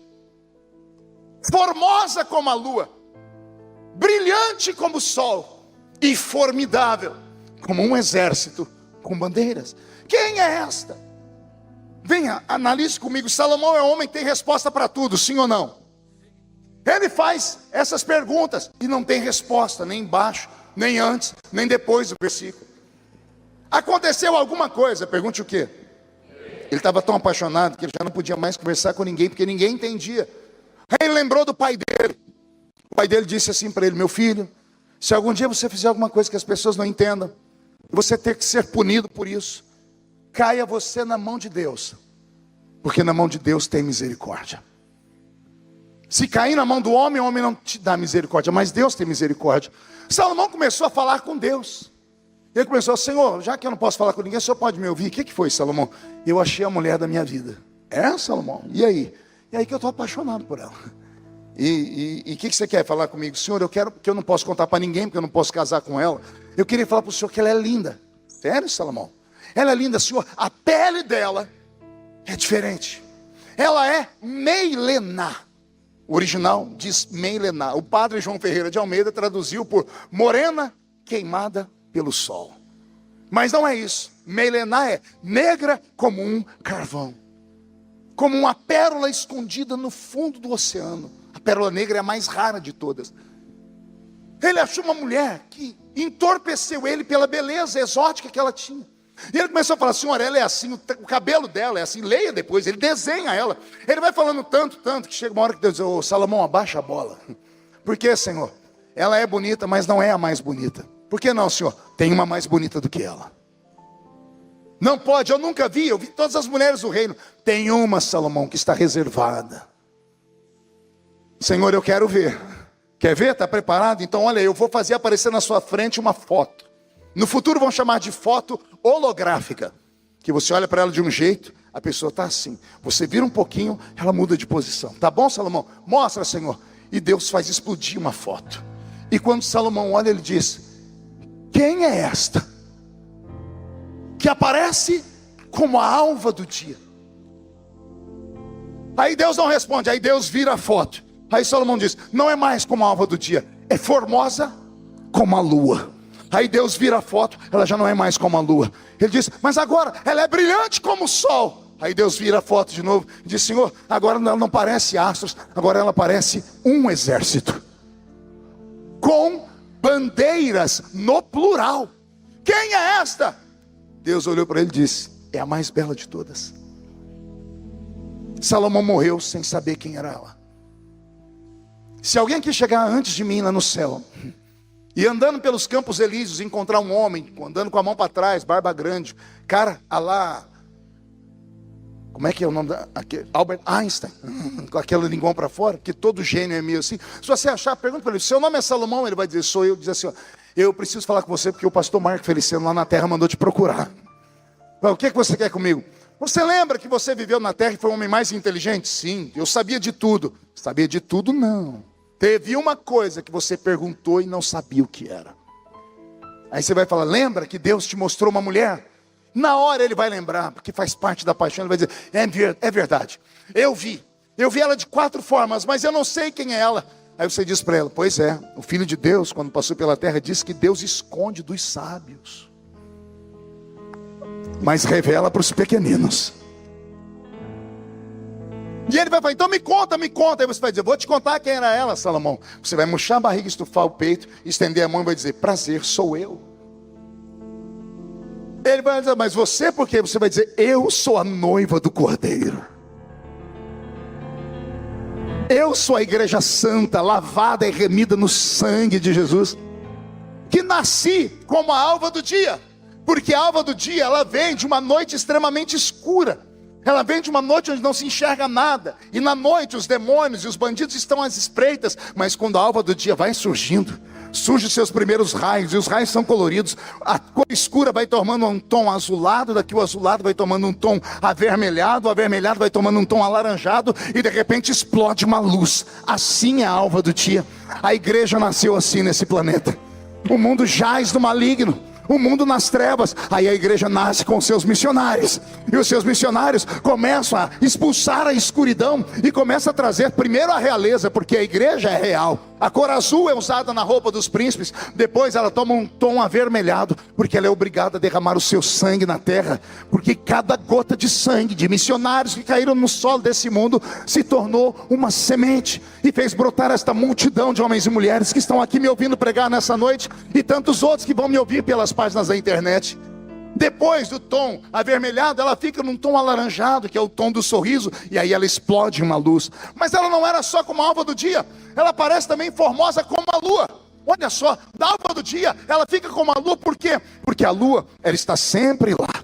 formosa como a lua, brilhante como o sol e formidável como um exército com bandeiras? Quem é esta? Venha, analise comigo. Salomão é um homem que tem resposta para tudo, sim ou não? Ele faz essas perguntas e não tem resposta, nem embaixo, nem antes, nem depois do versículo. Aconteceu alguma coisa, pergunte o quê? Ele estava tão apaixonado que ele já não podia mais conversar com ninguém, porque ninguém entendia. Aí ele lembrou do pai dele. O pai dele disse assim para ele: meu filho, se algum dia você fizer alguma coisa que as pessoas não entendam, você ter que ser punido por isso, caia você na mão de Deus. Porque na mão de Deus tem misericórdia. Se cair na mão do homem, o homem não te dá misericórdia, mas Deus tem misericórdia. Salomão começou a falar com Deus. Ele começou: Senhor, já que eu não posso falar com ninguém, o Senhor pode me ouvir? O que foi, Salomão? Eu achei a mulher da minha vida. É, Salomão? E aí? E aí que eu estou apaixonado por ela. E o que você quer falar comigo? Senhor, eu quero, porque eu não posso contar para ninguém, porque eu não posso casar com ela. Eu queria falar para o Senhor que ela é linda. Sério, Salomão? Ela é linda, Senhor. A pele dela é diferente. Ela é meilená. O original diz meilená. O padre João Ferreira de Almeida traduziu por morena queimada pelo sol. Mas não é isso. Meilená é negra como um carvão. Como uma pérola escondida no fundo do oceano. A pérola negra é a mais rara de todas. Ele achou uma mulher que entorpeceu ele pela beleza exótica que ela tinha. E ele começou a falar: Senhor, ela é assim, o cabelo dela é assim, leia depois. Ele desenha ela. Ele vai falando tanto, que chega uma hora que Deus diz: Ô Salomão, abaixa a bola. Por quê, Senhor? Ela é bonita, mas não é a mais bonita. Por que não, Senhor? Tem uma mais bonita do que ela. Não pode, eu nunca vi, eu vi todas as mulheres do reino. Tem uma, Salomão, que está reservada. Senhor, eu quero ver. Quer ver? Está preparado? Então olha, eu vou fazer aparecer na sua frente uma foto. No futuro vão chamar de foto holográfica. Que você olha para ela de um jeito, a pessoa está assim. Você vira um pouquinho, ela muda de posição. Tá bom, Salomão? Mostra, Senhor. E Deus faz explodir uma foto. E quando Salomão olha, ele diz: quem é esta? Que aparece como a alva do dia. Aí Deus não responde, aí Deus vira a foto. Aí Salomão diz: não é mais como a alva do dia, é formosa como a lua. Aí Deus vira a foto, ela já não é mais como a lua. Ele diz: mas agora ela é brilhante como o sol. Aí Deus vira a foto de novo e diz: Senhor, agora ela não parece astros, agora ela parece um exército, com bandeiras no plural. Quem é esta? Deus olhou para ele e disse: é a mais bela de todas. Salomão morreu sem saber quem era ela. Se alguém que chegar antes de mim lá no céu, e andando pelos campos elíseos, encontrar um homem, andando com a mão para trás, barba grande, cara, alá, como é que é o nome Albert Einstein, com aquela linguão para fora, que todo gênio é meio assim. Se você achar, pergunta para ele: seu nome é Salomão? Ele vai dizer: sou eu. Diz assim: ó, eu preciso falar com você porque o pastor Marco Feliciano lá na terra mandou te procurar. O que você quer comigo? Você lembra que você viveu na terra e foi o homem mais inteligente? Sim, eu sabia de tudo. Sabia de tudo não. Teve uma coisa que você perguntou e não sabia o que era. Aí você vai falar: lembra que Deus te mostrou uma mulher? Na hora ele vai lembrar, porque faz parte da paixão. Ele vai dizer: é verdade, eu vi ela de 4 formas, mas eu não sei quem é ela. Aí você diz para ela: pois é, o Filho de Deus, quando passou pela terra, disse que Deus esconde dos sábios, mas revela para os pequeninos. E ele vai falar: então me conta. Aí você vai dizer: vou te contar quem era ela, Salomão. Você vai murchar a barriga, estufar o peito, estender a mão e vai dizer: prazer, sou eu. Ele vai dizer: mas você por quê? Você vai dizer: eu sou a noiva do Cordeiro. Eu sou a igreja santa, lavada e remida no sangue de Jesus, que nasci como a alva do dia. Porque a alva do dia, ela vem de uma noite extremamente escura. Ela vem de uma noite onde não se enxerga nada. E na noite os demônios e os bandidos estão às espreitas. Mas quando a alva do dia vai surgindo, surgem os seus primeiros raios. E os raios são coloridos. A cor escura vai tomando um tom azulado. Daqui o azulado vai tomando um tom avermelhado. O avermelhado vai tomando um tom alaranjado. E de repente explode uma luz. Assim é a alva do dia. A igreja nasceu assim nesse planeta. O mundo jaz do maligno, o mundo nas trevas. Aí a igreja nasce com seus missionários. E os seus missionários começam a expulsar a escuridão e começam a trazer primeiro a realeza, porque a igreja é real. A cor azul é usada na roupa dos príncipes. Depois ela toma um tom avermelhado, porque ela é obrigada a derramar o seu sangue na terra. Porque cada gota de sangue de missionários que caíram no solo desse mundo se tornou uma semente e fez brotar esta multidão de homens e mulheres que estão aqui me ouvindo pregar nessa noite, e tantos outros que vão me ouvir pelas páginas da internet. Depois do tom avermelhado, ela fica num tom alaranjado, que é o tom do sorriso, e aí ela explode uma luz. Mas ela não era só como a alva do dia, ela parece também formosa como a lua. Olha só, da alva do dia, ela fica como a lua. Por quê? Porque a lua, ela está sempre lá.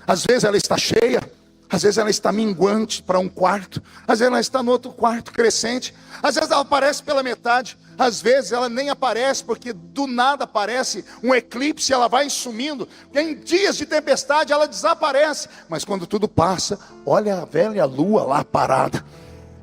Às vezes ela está cheia, Às vezes ela está minguante para um quarto, às vezes ela está no outro quarto crescente, às vezes ela aparece pela metade, às vezes ela nem aparece, porque do nada aparece um eclipse, ela vai sumindo, e em dias de tempestade ela desaparece, mas quando tudo passa, olha a velha lua lá parada,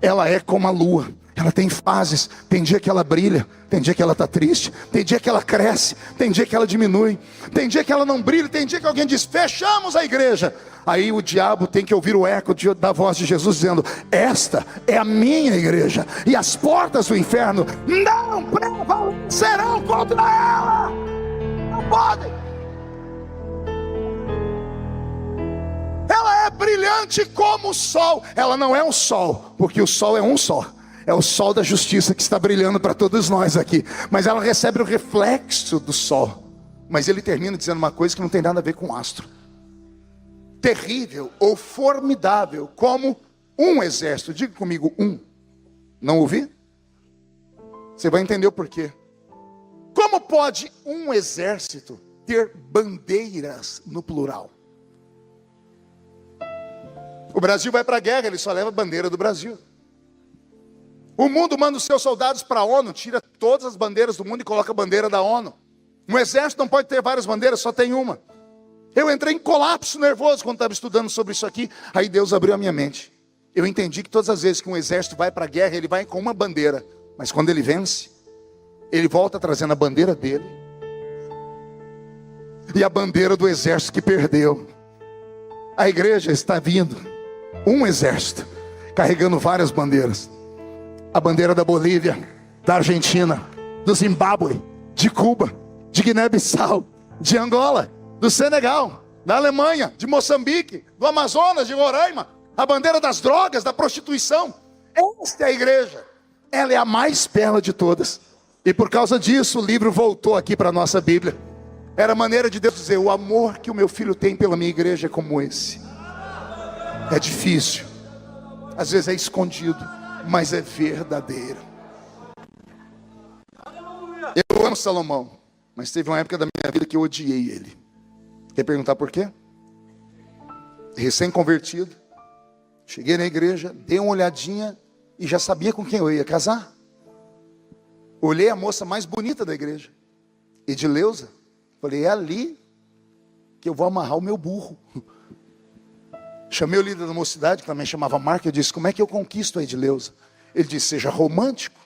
ela é como a lua. Ela tem fases, tem dia que ela brilha, tem dia que ela está triste, tem dia que ela cresce, tem dia que ela diminui, tem dia que ela não brilha, tem dia que alguém diz, fechamos a igreja. Aí o diabo tem que ouvir o eco da voz de Jesus dizendo, esta é a minha igreja, e as portas do inferno não prevalecerão contra ela, não podem. Ela é brilhante como o sol, ela não é um sol, porque o sol é um só. É o sol da justiça que está brilhando para todos nós aqui. Mas ela recebe o reflexo do sol. Mas ele termina dizendo uma coisa que não tem nada a ver com astro. Terrível ou formidável como um exército. Diga comigo, um. Não ouvi? Você vai entender o porquê. Como pode um exército ter bandeiras no plural? O Brasil vai para a guerra, ele só leva a bandeira do Brasil. O mundo manda os seus soldados para a ONU, tira todas as bandeiras do mundo e coloca a bandeira da ONU. Um exército não pode ter várias bandeiras, só tem uma. Eu entrei em colapso nervoso quando estava estudando sobre isso aqui. Aí Deus abriu a minha mente. Eu entendi que todas as vezes que um exército vai para a guerra, ele vai com uma bandeira. Mas quando ele vence, ele volta trazendo a bandeira dele e a bandeira do exército que perdeu. A igreja está vindo, um exército, carregando várias bandeiras. A bandeira da Bolívia, da Argentina, do Zimbábue, de Cuba, de Guiné-Bissau, de Angola, do Senegal, da Alemanha, de Moçambique, do Amazonas, de Roraima. A bandeira das drogas, da prostituição. Esta é a igreja. Ela é a mais bela de todas. E por causa disso o livro voltou aqui para a nossa Bíblia. Era a maneira de Deus dizer, o amor que o meu filho tem pela minha igreja é como esse. É difícil, às vezes é escondido, mas é verdadeiro. Eu amo Salomão, mas teve uma época da minha vida que eu odiei ele. Quer perguntar por quê? Recém-convertido, cheguei na igreja, dei uma olhadinha e já sabia com quem eu ia casar. Olhei a moça mais bonita da igreja, Edileuza. Falei, é ali que eu vou amarrar o meu burro. Chamei o líder da mocidade, que também chamava Marco, eu disse, como é que eu conquisto a Edileuza? Ele disse, seja romântico.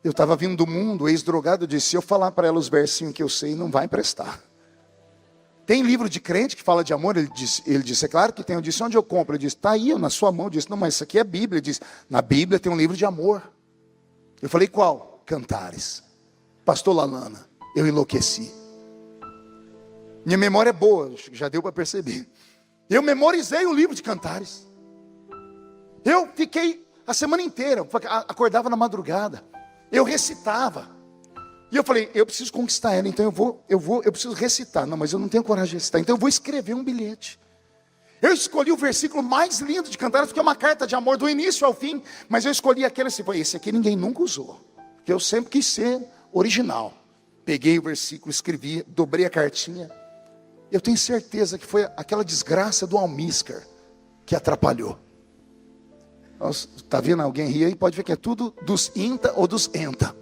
Eu estava vindo do mundo, ex-drogado, eu disse, se eu falar para ela os versinhos que eu sei, não vai prestar. Tem livro de crente que fala de amor? Ele disse, é claro que tem. Eu disse, onde eu compro? Ele disse, está aí, na sua mão. Eu disse, não, mas isso aqui é Bíblia. Ele disse, na Bíblia tem um livro de amor. Eu falei, qual? Cantares. Pastor Lalana, eu enlouqueci. Minha memória é boa, já deu para perceber. Eu memorizei o livro de Cantares. Eu fiquei a semana inteira, acordava na madrugada. Eu recitava. E eu falei, eu preciso conquistar ela, então eu preciso recitar. Não, mas eu não tenho coragem de recitar, então eu vou escrever um bilhete. Eu escolhi o versículo mais lindo de Cantares, porque é uma carta de amor do início ao fim. Mas eu escolhi aquele assim, esse aqui ninguém nunca usou. Porque eu sempre quis ser original. Peguei o versículo, escrevi, dobrei a cartinha. Eu tenho certeza que foi aquela desgraça do almíscar que atrapalhou. Está vendo alguém rir aí? Pode ver que é tudo dos INTA ou dos ENTA.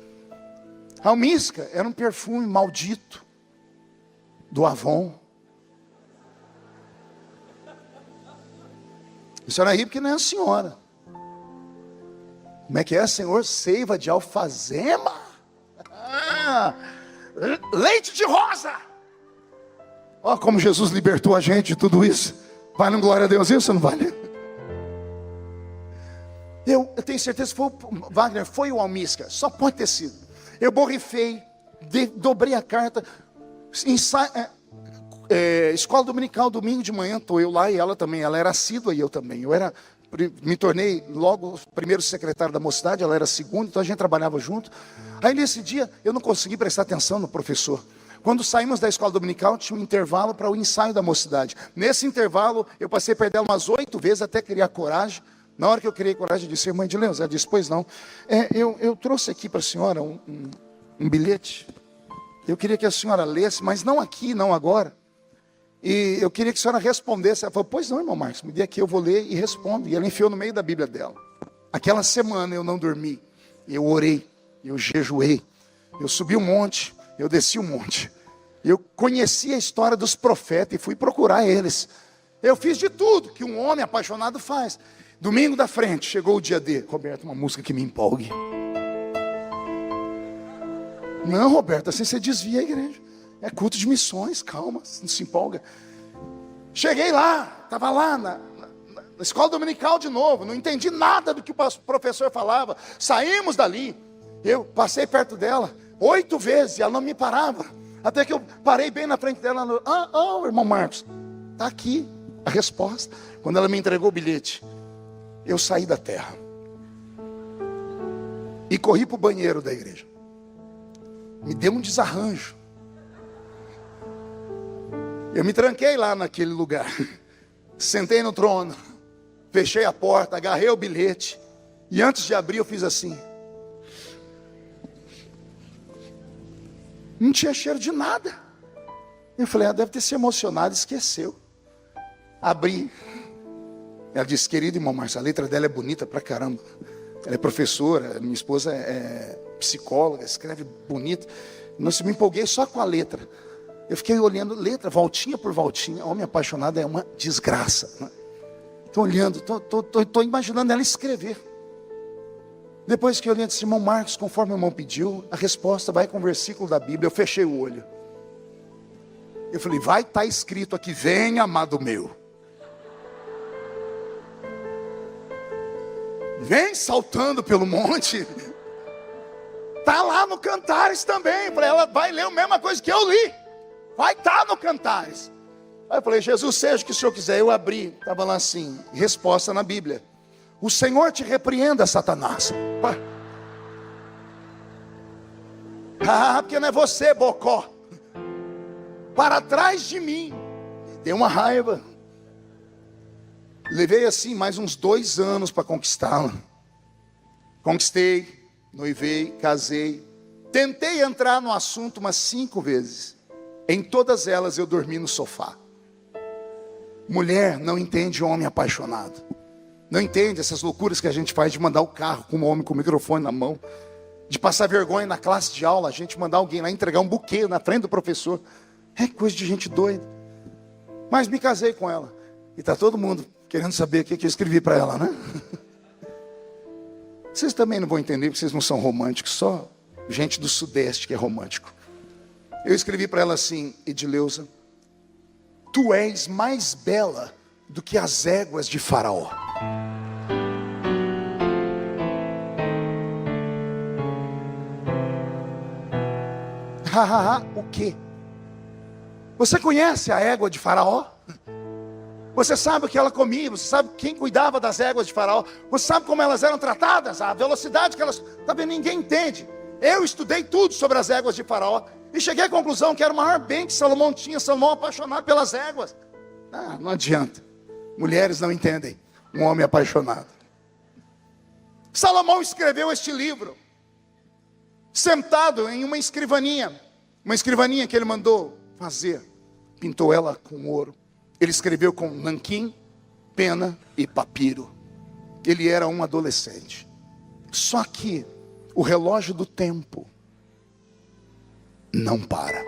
Almíscar era um perfume maldito do Avon. A senhora ri porque não é a senhora. Como é que é, senhor? Seiva de alfazema. Leite de rosa. Olha como Jesus libertou a gente de tudo isso. Vale um glória a Deus isso, não vale? Eu tenho certeza que foi Wagner, foi o almíscar. Só pode ter sido. Eu borrifei, dobrei a carta. Escola dominical, domingo de manhã, estou eu lá e ela também. Ela era assídua e eu também. Me tornei logo primeiro secretário da mocidade, ela era segundo, então a gente trabalhava junto. Aí nesse dia eu não consegui prestar atenção no professor. Quando saímos da escola dominical, tinha um intervalo para o ensaio da mocidade. Nesse intervalo, eu passei a perder umas 8 vezes até criar coragem. Na hora que eu criei coragem, eu disse, irmã Edileuza, ela disse, pois não. Eu trouxe aqui para a senhora um bilhete. Eu queria que a senhora lesse, mas não aqui, não agora. E eu queria que a senhora respondesse. Ela falou, pois não, irmão Marcos, me dê aqui, eu vou ler e respondo. E ela enfiou no meio da Bíblia dela. Aquela semana eu não dormi, eu orei, eu jejuei, eu subi um monte, eu desci um monte. Eu conheci a história dos profetas e fui procurar eles. Eu fiz de tudo que um homem apaixonado faz. Domingo da frente, chegou o dia D. Roberto, uma música que me empolgue. Não, Roberto, assim você desvia a igreja. É culto de missões, calma, não se empolga. Cheguei lá, estava lá na escola dominical de novo, não entendi nada do que o professor falava. Saímos dali, eu passei perto dela 8 vezes e ela não me parava. Até que eu parei bem na frente dela. Irmão Marcos, está aqui a resposta. Quando ela me entregou o bilhete, eu saí da terra e corri para o banheiro da igreja. Me deu um desarranjo. Eu me tranquei lá naquele lugar. Sentei no trono, fechei a porta, agarrei o bilhete. E antes de abrir eu fiz assim. Não tinha cheiro de nada. Eu falei, deve ter se emocionado, esqueceu. Abri. Ela disse, querido irmão Márcio, a letra dela é bonita pra caramba. Ela é professora, minha esposa é psicóloga, escreve bonito. Nossa, me empolguei só com a letra. Eu fiquei olhando letra, voltinha por voltinha. Homem apaixonado é uma desgraça. Estou olhando, estou imaginando ela escrever. Depois que eu olhei, disse, irmão Marcos, conforme o irmão pediu, a resposta vai com o versículo da Bíblia. Eu fechei o olho. Eu falei, vai estar escrito aqui, vem amado meu. Vem saltando pelo monte. Está lá no Cantares também. Para ela vai ler a mesma coisa que eu li. Vai estar no Cantares. Aí eu falei, Jesus, seja o que o Senhor quiser. Eu abri, estava lá assim, resposta na Bíblia. O Senhor te repreenda, Satanás. Porque não é você, bocó. Para trás de mim. Deu uma raiva. Levei assim mais uns 2 anos para conquistá-la. Conquistei, noivei, casei. Tentei entrar no assunto umas 5 vezes. Em todas elas eu dormi no sofá. Mulher não entende homem apaixonado. Não entende essas loucuras que a gente faz de mandar o carro com um homem com o microfone na mão. De passar vergonha na classe de aula, a gente mandar alguém lá entregar um buquê na frente do professor. É coisa de gente doida. Mas me casei com ela. E está todo mundo querendo saber o que eu escrevi para ela, né? Vocês também não vão entender, porque vocês não são românticos. Só gente do Sudeste que é romântico. Eu escrevi para ela assim, Edileuza, tu és mais bela do que as éguas de Faraó. O quê? Você conhece a égua de Faraó? Você sabe o que ela comia? Você sabe quem cuidava das éguas de Faraó? Você sabe como elas eram tratadas? A velocidade que elas... Tá vendo? Ninguém entende. Eu estudei tudo sobre as éguas de Faraó e cheguei à conclusão que era o maior bem que Salomão tinha. Salomão apaixonado pelas éguas. Não adianta. Mulheres não entendem um homem apaixonado. Salomão escreveu este livro sentado em uma escrivaninha que ele mandou fazer. Pintou ela com ouro. Ele escreveu com nanquim, pena e papiro. Ele era um adolescente. Só que o relógio do tempo não para.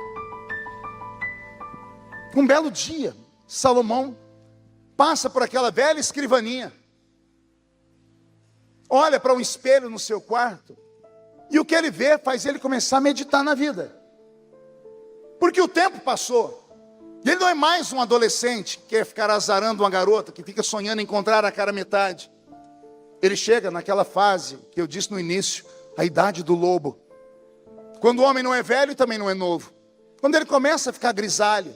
Um belo dia, Salomão passa por aquela velha escrivaninha, olha para um espelho no seu quarto, e o que ele vê faz ele começar a meditar na vida. Porque o tempo passou. E ele não é mais um adolescente que quer ficar azarando uma garota, que fica sonhando em encontrar a cara metade. Ele chega naquela fase que eu disse no início, a idade do lobo. Quando o homem não é velho e também não é novo. Quando ele começa a ficar grisalho.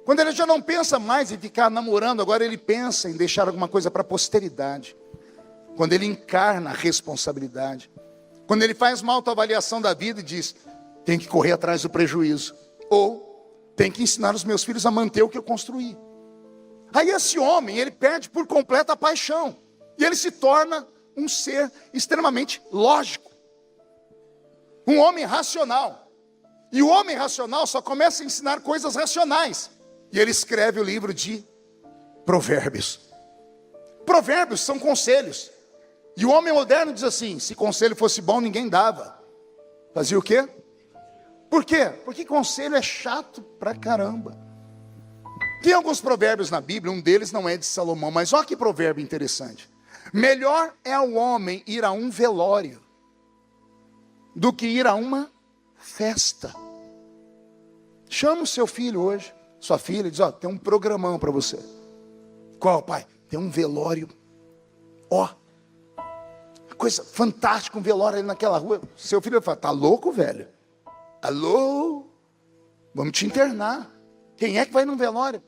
Quando ele já não pensa mais em ficar namorando, agora ele pensa em deixar alguma coisa para a posteridade. Quando ele encarna a responsabilidade. Quando ele faz uma autoavaliação da vida e diz, tem que correr atrás do prejuízo. Ou tem que ensinar os meus filhos a manter o que eu construí. Aí esse homem, ele perde por completo a paixão. E ele se torna um ser extremamente lógico. Um homem racional. E o homem racional só começa a ensinar coisas racionais. E ele escreve o livro de Provérbios. Provérbios são conselhos. E o homem moderno diz assim: se conselho fosse bom, ninguém dava. Fazia o quê? Por quê? Porque conselho é chato pra caramba. Tem alguns provérbios na Bíblia, um deles não é de Salomão, mas olha que provérbio interessante. Melhor é o homem ir a um velório do que ir a uma festa. Chama o seu filho hoje, sua filha, e diz: ó, tem um programão para você. Qual, pai? Tem um velório. Ó, coisa fantástica, um velório ali naquela rua. Seu filho vai falar: tá louco, velho? Alô? Vamos te internar. Quem é que vai num velório?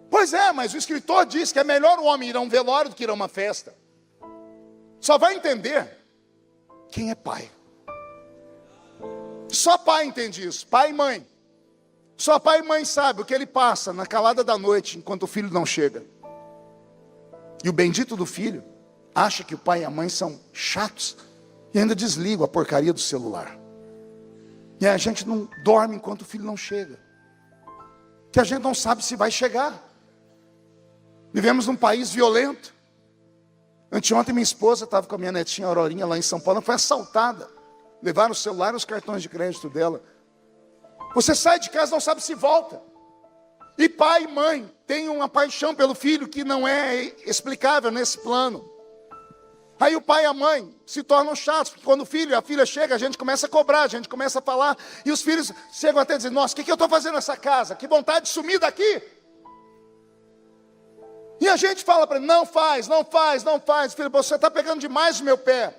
Pois é, mas o escritor diz que é melhor o homem ir a um velório do que ir a uma festa. Só vai entender quem é pai. Só pai entende isso, pai e mãe. Só pai e mãe sabe o que ele passa na calada da noite enquanto o filho não chega. E o bendito do filho acha que o pai e a mãe são chatos e ainda desliga a porcaria do celular. E a gente não dorme enquanto o filho não chega. Que a gente não sabe se vai chegar. Vivemos num país violento. Anteontem minha esposa estava com a minha netinha Aurorinha lá em São Paulo, ela foi assaltada. Levaram o celular e os cartões de crédito dela. Você sai de casa e não sabe se volta. E pai e mãe têm uma paixão pelo filho que não é explicável nesse plano. Aí o pai e a mãe se tornam chatos, porque quando o filho e a filha chegam, a gente começa a cobrar, a gente começa a falar, e os filhos chegam até a dizer: nossa, o que eu estou fazendo nessa casa? Que vontade de sumir daqui. E a gente fala para ele: não faz, não faz, não faz. Filho, você está pegando demais o meu pé.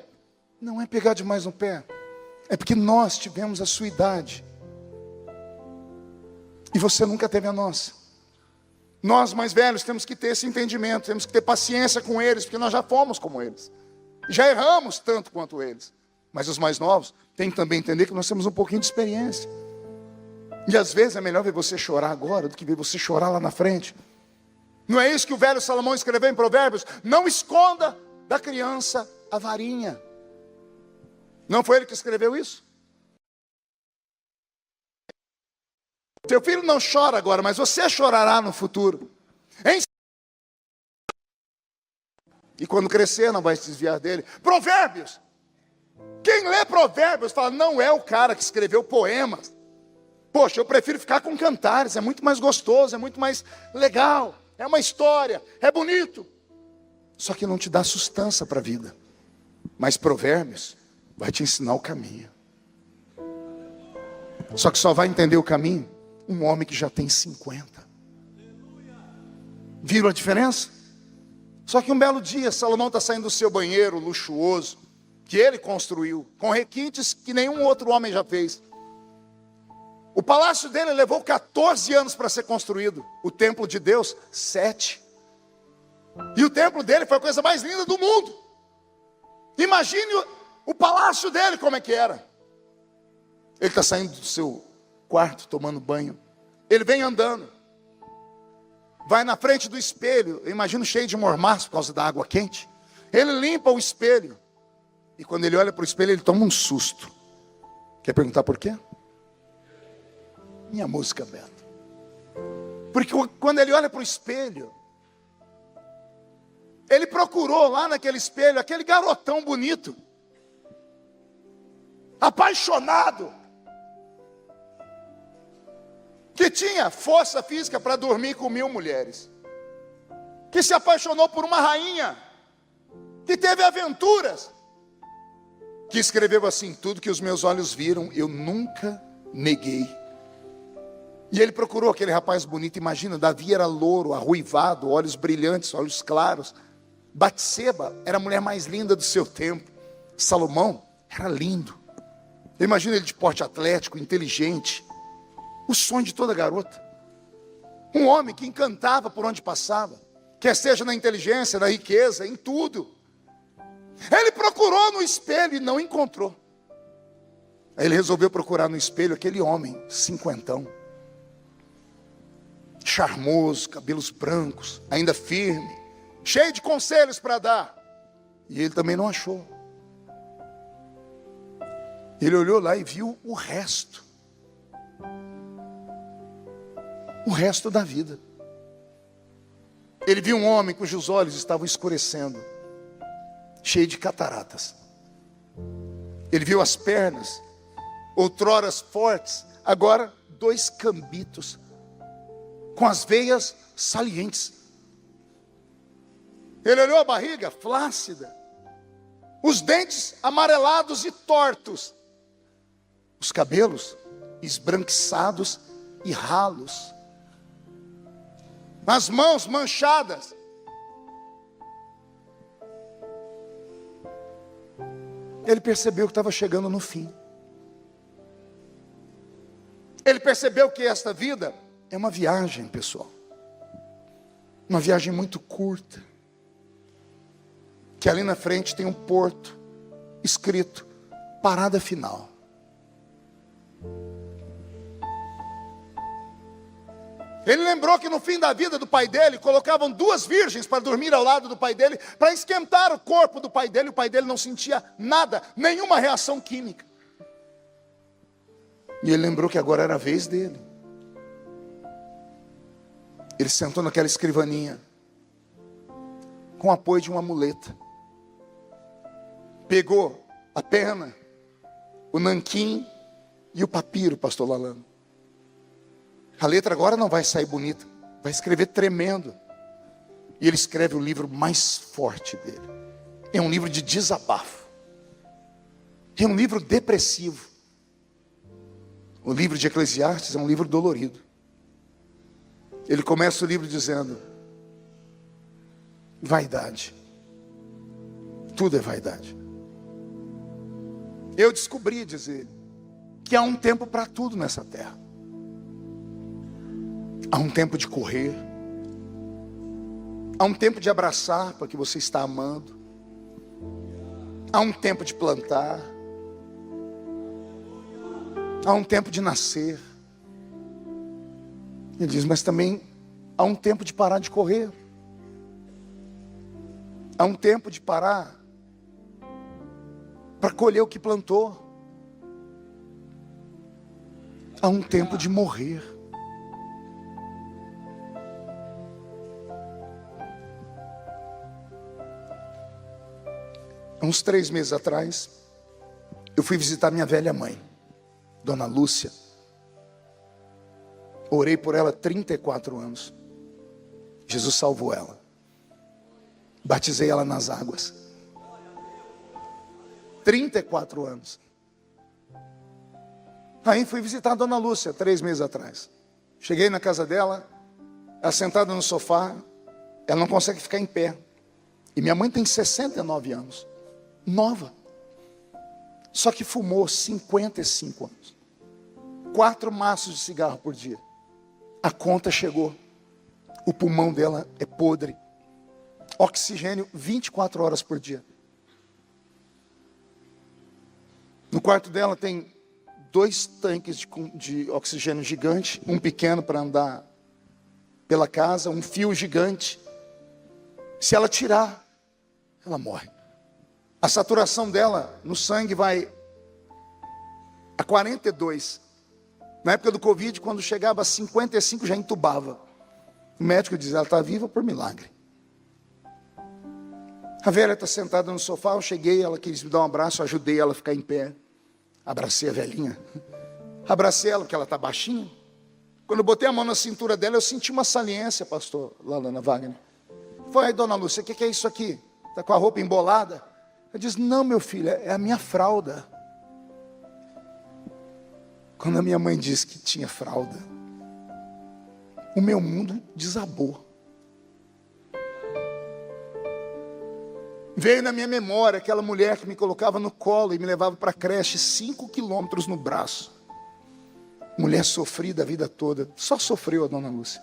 Não é pegar demais no pé, é porque nós tivemos a sua idade. E você nunca teve a nossa. Nós mais velhos temos que ter esse entendimento, temos que ter paciência com eles, porque nós já fomos como eles. Já erramos tanto quanto eles. Mas os mais novos têm que também entender que nós temos um pouquinho de experiência. E às vezes é melhor ver você chorar agora do que ver você chorar lá na frente. Não é isso que o velho Salomão escreveu em Provérbios? Não esconda da criança a varinha. Não foi ele que escreveu isso? Seu filho não chora agora, mas você chorará no futuro. E quando crescer, não vai se desviar dele. Provérbios. Quem lê Provérbios fala: não é o cara que escreveu poemas. Poxa, eu prefiro ficar com cantares, é muito mais gostoso, é muito mais legal. É uma história, é bonito. Só que não te dá sustância para a vida. Mas Provérbios vai te ensinar o caminho. Só que só vai entender o caminho um homem que já tem 50. Viram a diferença? Só que um belo dia, Salomão está saindo do seu banheiro luxuoso, que ele construiu, com requintes que nenhum outro homem já fez. O palácio dele levou 14 anos para ser construído. O templo de Deus, 7. E o templo dele foi a coisa mais linda do mundo. Imagine o palácio dele como é que era. Ele está saindo do seu quarto, tomando banho. Ele vem andando. Vai na frente do espelho. Eu imagino cheio de mormaço por causa da água quente. Ele limpa o espelho. E quando ele olha para o espelho, ele toma um susto. Quer perguntar por quê? Minha música, Beto. Porque quando ele olha para o espelho, ele procurou lá naquele espelho aquele garotão bonito, apaixonado, que tinha força física para dormir com 1000 mulheres, que se apaixonou por uma rainha, que teve aventuras, que escreveu assim: tudo que os meus olhos viram, eu nunca neguei. E ele procurou aquele rapaz bonito. Imagina, Davi era louro, arruivado, olhos brilhantes, olhos claros. Batseba era a mulher mais linda do seu tempo. Salomão era lindo. Imagina ele de porte atlético, inteligente. O sonho de toda garota. Um homem que encantava por onde passava. Quer seja na inteligência, na riqueza, em tudo. Ele procurou no espelho e não encontrou. Aí ele resolveu procurar no espelho aquele homem, 50, charmoso, cabelos brancos, ainda firme, cheio de conselhos para dar. E ele também não achou. Ele olhou lá e viu o resto. o resto da vida. Ele viu um homem cujos olhos estavam escurecendo, cheio de cataratas. Ele viu as pernas, outrora fortes, agora 2 cambitos, com as veias salientes. Ele olhou a barriga flácida, os dentes amarelados e tortos, os cabelos esbranquiçados e ralos, as mãos manchadas. Ele percebeu que estava chegando no fim. Ele percebeu que esta vida é uma viagem, pessoal. Uma viagem muito curta. Que ali na frente tem um porto escrito parada final. Ele lembrou que no fim da vida do pai dele, colocavam 2 virgens para dormir ao lado do pai dele, para esquentar o corpo do pai dele. O pai dele não sentia nada, nenhuma reação química. E ele lembrou que agora era a vez dele. Ele sentou naquela escrivaninha, com o apoio de uma muleta. Pegou a pena, o nanquim e o papiro, pastor Lalano. A letra agora não vai sair bonita, vai escrever tremendo. E ele escreve o livro mais forte dele. É um livro de desabafo. É um livro depressivo. O livro de Eclesiastes é um livro dolorido. Ele começa o livro dizendo: vaidade. Tudo é vaidade. Eu descobri, diz ele, que há um tempo para tudo nessa terra. Há um tempo de correr. Há um tempo de abraçar para que você está amando. Há um tempo de plantar. Há um tempo de nascer. Ele diz, mas também há um tempo de parar de correr. Há um tempo de parar para colher o que plantou. Há um tempo de morrer. Há uns 3 meses atrás, eu fui visitar minha velha mãe, Dona Lúcia. Orei por ela 34 anos. Jesus salvou ela. Batizei ela nas águas. 34 anos. Aí fui visitar a Dona Lúcia 3 meses atrás. Cheguei na casa dela, ela sentada no sofá, ela não consegue ficar em pé. E minha mãe tem 69 anos. Nova. Só que fumou 55 anos. 4 maços de cigarro por dia. A conta chegou. O pulmão dela é podre. Oxigênio 24 horas por dia. No quarto dela tem 2 tanques de oxigênio gigante. Um pequeno para andar pela casa. Um fio gigante. Se ela tirar, ela morre. A saturação dela no sangue vai a 42. Na época do Covid, quando chegava a 55, já entubava. O médico dizia, ela está viva por milagre. A velha está sentada no sofá, eu cheguei, ela quis me dar um abraço, ajudei ela a ficar em pé. Abracei a velhinha. Abracei ela, porque ela está baixinha. Quando eu botei a mão na cintura dela, eu senti uma saliência, pastor Lalana Wagner. Foi aí, Dona Lúcia, o que é isso aqui? Está com a roupa embolada? Eu disse, não, meu filho, é a minha fralda. Quando a minha mãe disse que tinha fralda, o meu mundo desabou. Veio na minha memória aquela mulher que me colocava no colo e me levava para a creche 5 quilômetros no braço. Mulher sofrida a vida toda, só sofreu a Dona Lúcia.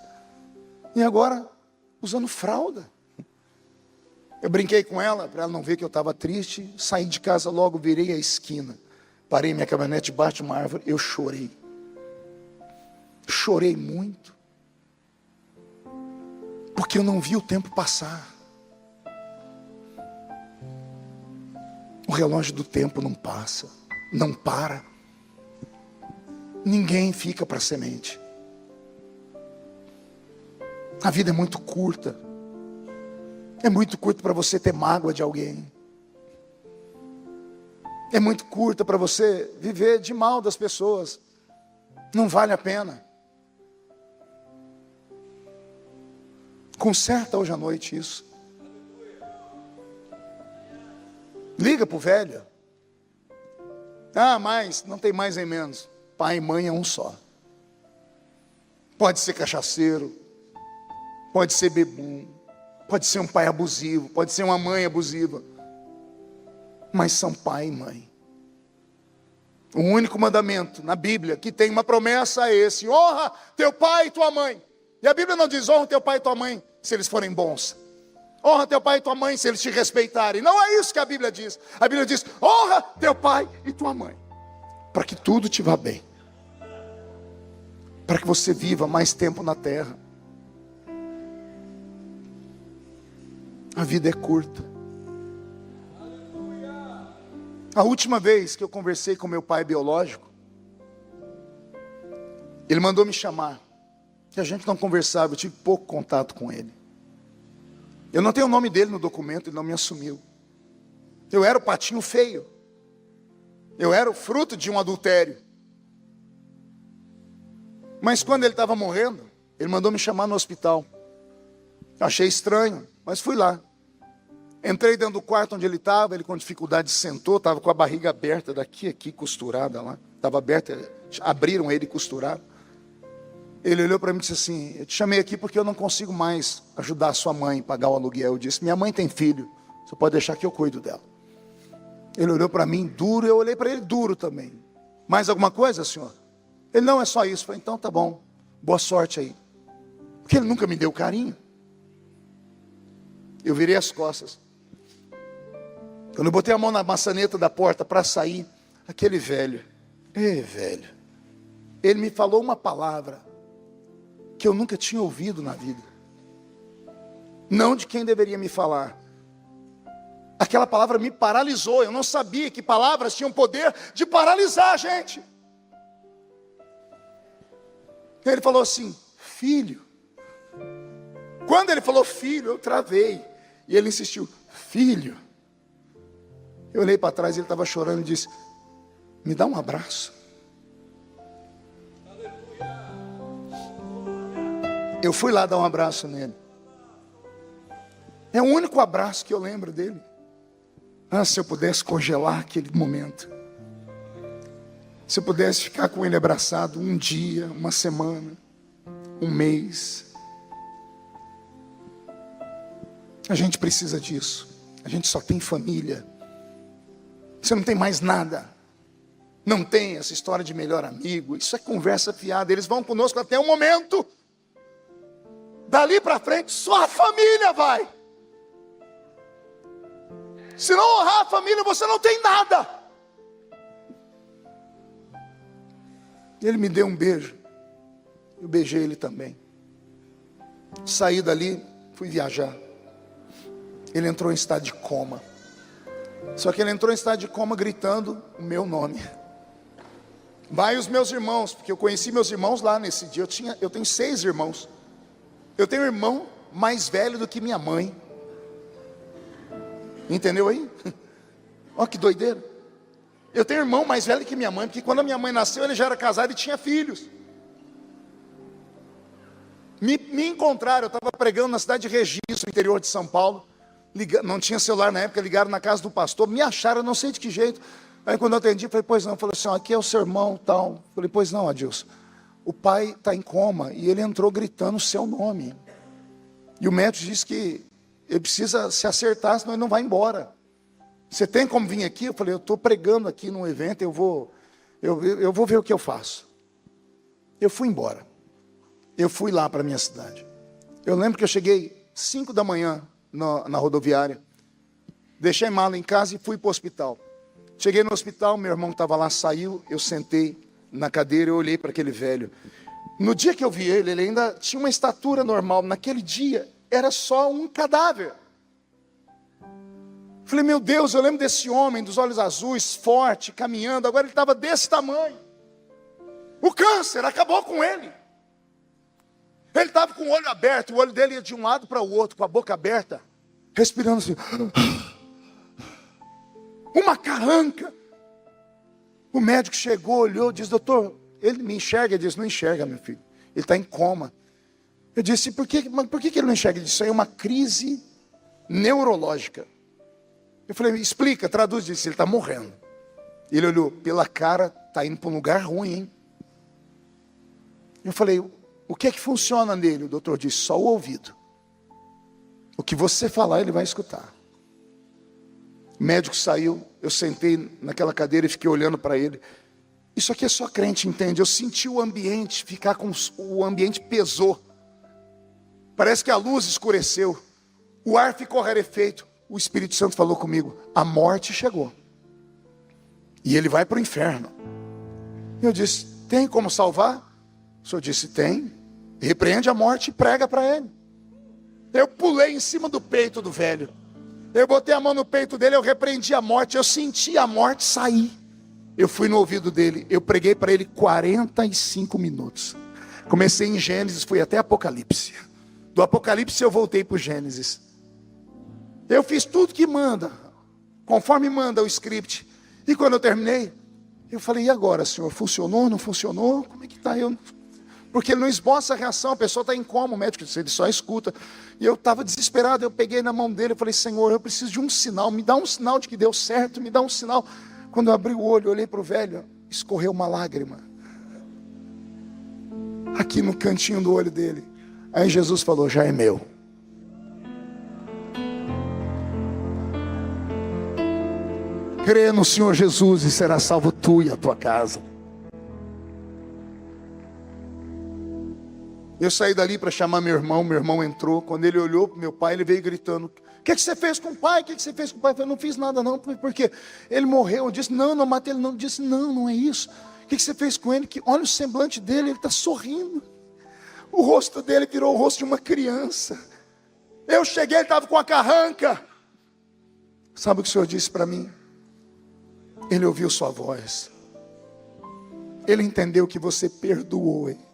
E agora, usando fralda. Eu brinquei com ela, para ela não ver que eu estava triste. Saí de casa logo, virei a esquina. Parei minha caminhonete debaixo de uma árvore, eu chorei. Chorei muito. Porque eu não vi o tempo passar. O relógio do tempo não passa, não para. Ninguém fica para semente. A vida é muito curta. É muito curto para você ter mágoa de alguém. É muito curta para você viver de mal das pessoas. Não vale a pena. Conserta hoje à noite isso. Liga para o velho. Ah, mas não tem mais nem menos. Pai e mãe é um só. Pode ser cachaceiro, pode ser bebum, pode ser um pai abusivo, pode ser uma mãe abusiva, mas são pai e mãe. O único mandamento na Bíblia que tem uma promessa é esse: honra teu pai e tua mãe. E a Bíblia não diz honra teu pai e tua mãe se eles forem bons. Honra teu pai e tua mãe se eles te respeitarem. Não é isso que a Bíblia diz. A Bíblia diz: honra teu pai e tua mãe, para que tudo te vá bem, para que você viva mais tempo na terra. A vida é curta. A última vez que eu conversei com meu pai biológico, ele mandou me chamar, que a gente não conversava, eu tive pouco contato com ele. Eu não tenho o nome dele no documento, ele não me assumiu. Eu era o patinho feio. Eu era o fruto de um adultério. Mas quando ele estava morrendo, ele mandou me chamar no hospital. Eu achei estranho, mas fui lá. Entrei dentro do quarto onde ele estava, ele com dificuldade sentou, estava com a barriga aberta daqui, aqui, costurada lá. Estava aberta, abriram ele e costuraram. Ele olhou para mim e disse assim: eu te chamei aqui porque eu não consigo mais ajudar a sua mãe a pagar o aluguel. Eu disse: minha mãe tem filho, você pode deixar que eu cuido dela. Ele olhou para mim duro, eu olhei para ele duro também. Mais alguma coisa, senhor? Ele: não, é só isso. Eu falei: então tá bom, boa sorte aí. Porque ele nunca me deu carinho. Eu virei as costas. Quando eu botei a mão na maçaneta da porta para sair, aquele velho, velho, ele me falou uma palavra que eu nunca tinha ouvido na vida. Não de quem deveria me falar. Aquela palavra me paralisou. Eu não sabia que palavras tinham poder de paralisar a gente. Ele falou assim: filho. Quando ele falou filho, eu travei. E ele insistiu: filho. Eu olhei para trás e ele estava chorando e disse: me dá um abraço. Eu fui lá dar um abraço nele. É o único abraço que eu lembro dele. Ah, se eu pudesse congelar aquele momento. Se eu pudesse ficar com ele abraçado um dia, uma semana, um mês. A gente precisa disso. A gente só tem família. Você não tem mais nada. Não tem essa história de melhor amigo. Isso é conversa fiada. Eles vão conosco até um momento. Dali para frente, só a família vai. Se não honrar a família, você não tem nada. Ele me deu um beijo. Eu beijei ele também. Saí dali, fui viajar. Ele entrou em estado de coma. Só que ele entrou em estado de coma gritando o meu nome. Vai os meus irmãos, porque eu conheci meus irmãos lá nesse dia. Eu tenho 6 irmãos. Eu tenho um irmão mais velho do que minha mãe. Entendeu aí? Olha que doideira. Eu tenho um irmão mais velho que minha mãe, porque quando a minha mãe nasceu, ele já era casado e tinha filhos. Me encontraram, eu estava pregando na cidade de Registro, interior de São Paulo. Não tinha celular na época, ligaram na casa do pastor, me acharam, não sei de que jeito. Aí quando eu atendi, falei: pois não. Falei assim: aqui é o seu irmão, tal. Falei: pois não, Adilson. O pai está em coma e ele entrou gritando o seu nome. E o médico disse que ele precisa se acertar, senão ele não vai embora. Você tem como vir aqui? Eu falei: eu estou pregando aqui num evento, eu vou ver o que eu faço. Eu fui embora. Eu fui lá para a minha cidade. Eu lembro que eu cheguei 5 da manhã na rodoviária. Deixei a mala em casa e fui para o hospital. Cheguei no hospital, meu irmão estava lá, saiu, eu sentei na cadeira, eu olhei para aquele velho. No dia que eu vi ele, ele ainda tinha uma estatura normal. Naquele dia, era só um cadáver. Falei: meu Deus, eu lembro desse homem, dos olhos azuis, forte, caminhando. Agora ele estava desse tamanho. O câncer acabou com ele. Ele estava com o olho aberto, o olho dele ia de um lado para o outro, com a boca aberta, respirando assim. Uma carranca. O médico chegou, olhou, disse: doutor, ele me enxerga? Ele disse: não enxerga, meu filho, ele está em coma. Eu disse: por que ele não enxerga? Ele disse: isso aí é uma crise neurológica. Eu falei: explica, traduz. Disse: ele está morrendo. Ele olhou: pela cara, está indo para um lugar ruim, hein? Eu falei: o que é que funciona nele? O doutor disse: só o ouvido. O que você falar, ele vai escutar. O médico saiu, eu sentei naquela cadeira e fiquei olhando para ele. Isso aqui é só crente, entende? Eu senti o ambiente, o ambiente pesou. Parece que a luz escureceu. O ar ficou rarefeito. O Espírito Santo falou comigo: a morte chegou. E ele vai para o inferno. Eu disse: tem como salvar? O senhor disse: tem. Repreende a morte e prega para ele. Eu pulei em cima do peito do velho. Eu botei a mão no peito dele, eu repreendi a morte. Eu senti a morte sair. Eu fui no ouvido dele. Eu preguei para ele 45 minutos. Comecei em Gênesis, fui até Apocalipse. Do Apocalipse eu voltei para o Gênesis. Eu fiz tudo que manda, conforme manda o script. E quando eu terminei, eu falei: e agora, senhor? Funcionou, não funcionou? Como é que está? Porque ele não esboça a reação, a pessoa está em coma, o médico ele só escuta. E eu estava desesperado, eu peguei na mão dele, eu falei: Senhor, eu preciso de um sinal, me dá um sinal de que deu certo, me dá um sinal. Quando eu abri o olho, olhei para o velho, escorreu uma lágrima. Aqui no cantinho do olho dele. Aí Jesus falou: já é meu. Crê no Senhor Jesus e será salvo tu e a tua casa. Eu saí dali para chamar meu irmão entrou. Quando ele olhou para meu pai, ele veio gritando: o que você fez com o pai? O que você fez com o pai? Eu falei: não fiz nada não, porque ele morreu. Eu disse: não matei ele não. Eu disse: não é isso. O que você fez com ele? Que olha o semblante dele, ele está sorrindo. O rosto dele virou o rosto de uma criança. Eu cheguei, ele estava com a carranca. Sabe o que o Senhor disse para mim? Ele ouviu sua voz. Ele entendeu que você perdoou ele.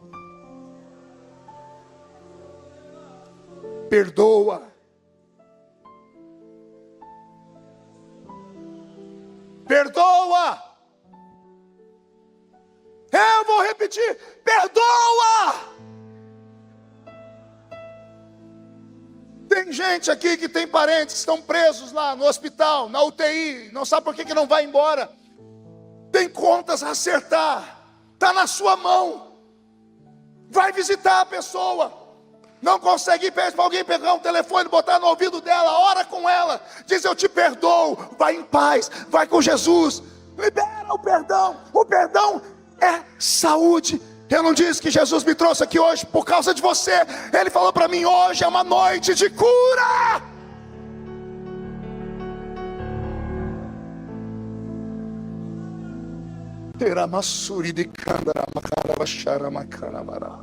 Perdoa. Perdoa. Eu vou repetir: perdoa. Tem gente aqui que tem parentes que estão presos lá no hospital, na UTI, não sabe por que não vai embora. Tem contas a acertar. Está na sua mão. Vai visitar a pessoa. Não consegue ir, pede para alguém pegar um telefone, botar no ouvido dela, ora com ela, diz: eu te perdoo, vai em paz, vai com Jesus, libera o perdão. O perdão é saúde. Eu não disse que Jesus me trouxe aqui hoje por causa de você. Ele falou para mim: hoje é uma noite de cura. Terá massuri de candara macara bachara macara bará.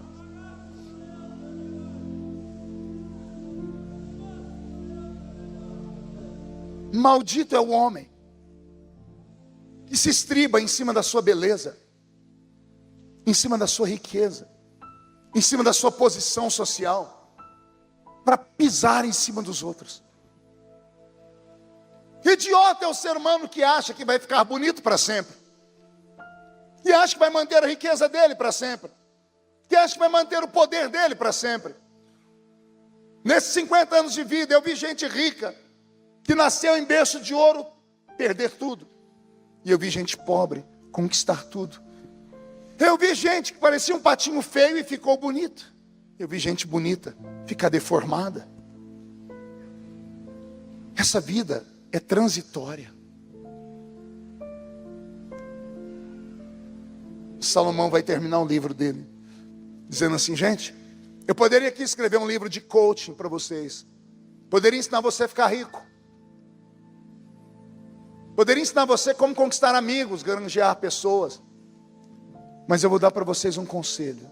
Maldito é o homem que se estriba em cima da sua beleza, em cima da sua riqueza, em cima da sua posição social, para pisar em cima dos outros. Idiota é o ser humano que acha que vai ficar bonito para sempre, que acha que vai manter a riqueza dele para sempre, que acha que vai manter o poder dele para sempre. Nesses 50 anos de vida, eu vi gente rica que nasceu em berço de ouro perder tudo. E eu vi gente pobre conquistar tudo. Eu vi gente que parecia um patinho feio e ficou bonito. Eu vi gente bonita ficar deformada. Essa vida é transitória. Salomão vai terminar o livro dele dizendo assim: gente, eu poderia aqui escrever um livro de coaching para vocês. Poderia ensinar você a ficar rico. Poderia ensinar você como conquistar amigos, granjear pessoas. Mas eu vou dar para vocês um conselho.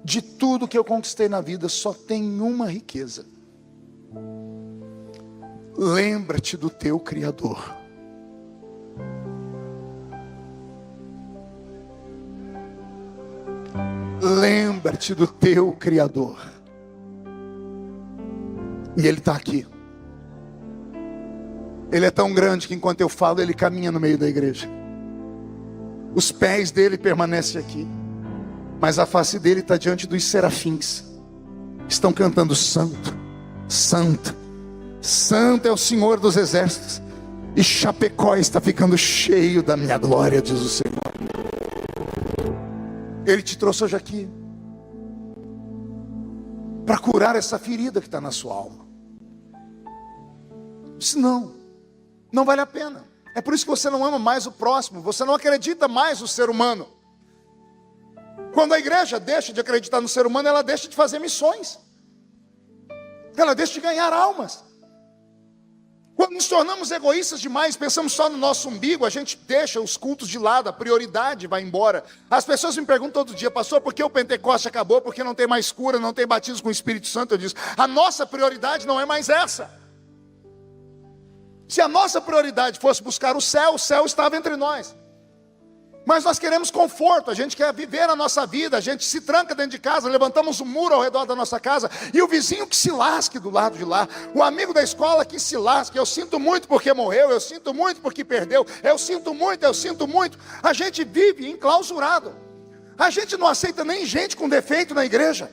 De tudo que eu conquistei na vida, só tem uma riqueza. Lembra-te do teu Criador. Lembra-te do teu Criador. E Ele está aqui. Ele é tão grande que enquanto eu falo, Ele caminha no meio da igreja. Os pés dele permanecem aqui, mas a face dele está diante dos serafins. Estão cantando santo, santo, santo é o Senhor dos exércitos. E Chapecó está ficando cheio da minha glória, diz o Senhor. Ele te trouxe hoje aqui para curar essa ferida que está na sua alma. Senão, não vale a pena. É por isso que você não ama mais o próximo. Você não acredita mais no ser humano. Quando a igreja deixa de acreditar no ser humano, ela deixa de fazer missões. Ela deixa de ganhar almas. Quando nos tornamos egoístas demais, pensamos só no nosso umbigo, a gente deixa os cultos de lado, a prioridade vai embora. As pessoas me perguntam todo dia: pastor, por que o Pentecoste acabou? Porque não tem mais cura, não tem batismo com o Espírito Santo? Eu digo: a nossa prioridade não é mais essa. Se a nossa prioridade fosse buscar o céu estava entre nós. Mas nós queremos conforto, a gente quer viver a nossa vida, a gente se tranca dentro de casa, levantamos um muro ao redor da nossa casa, e o vizinho que se lasque do lado de lá, o amigo da escola que se lasque, eu sinto muito porque morreu, eu sinto muito porque perdeu, eu sinto muito. A gente vive enclausurado, a gente não aceita nem gente com defeito na igreja.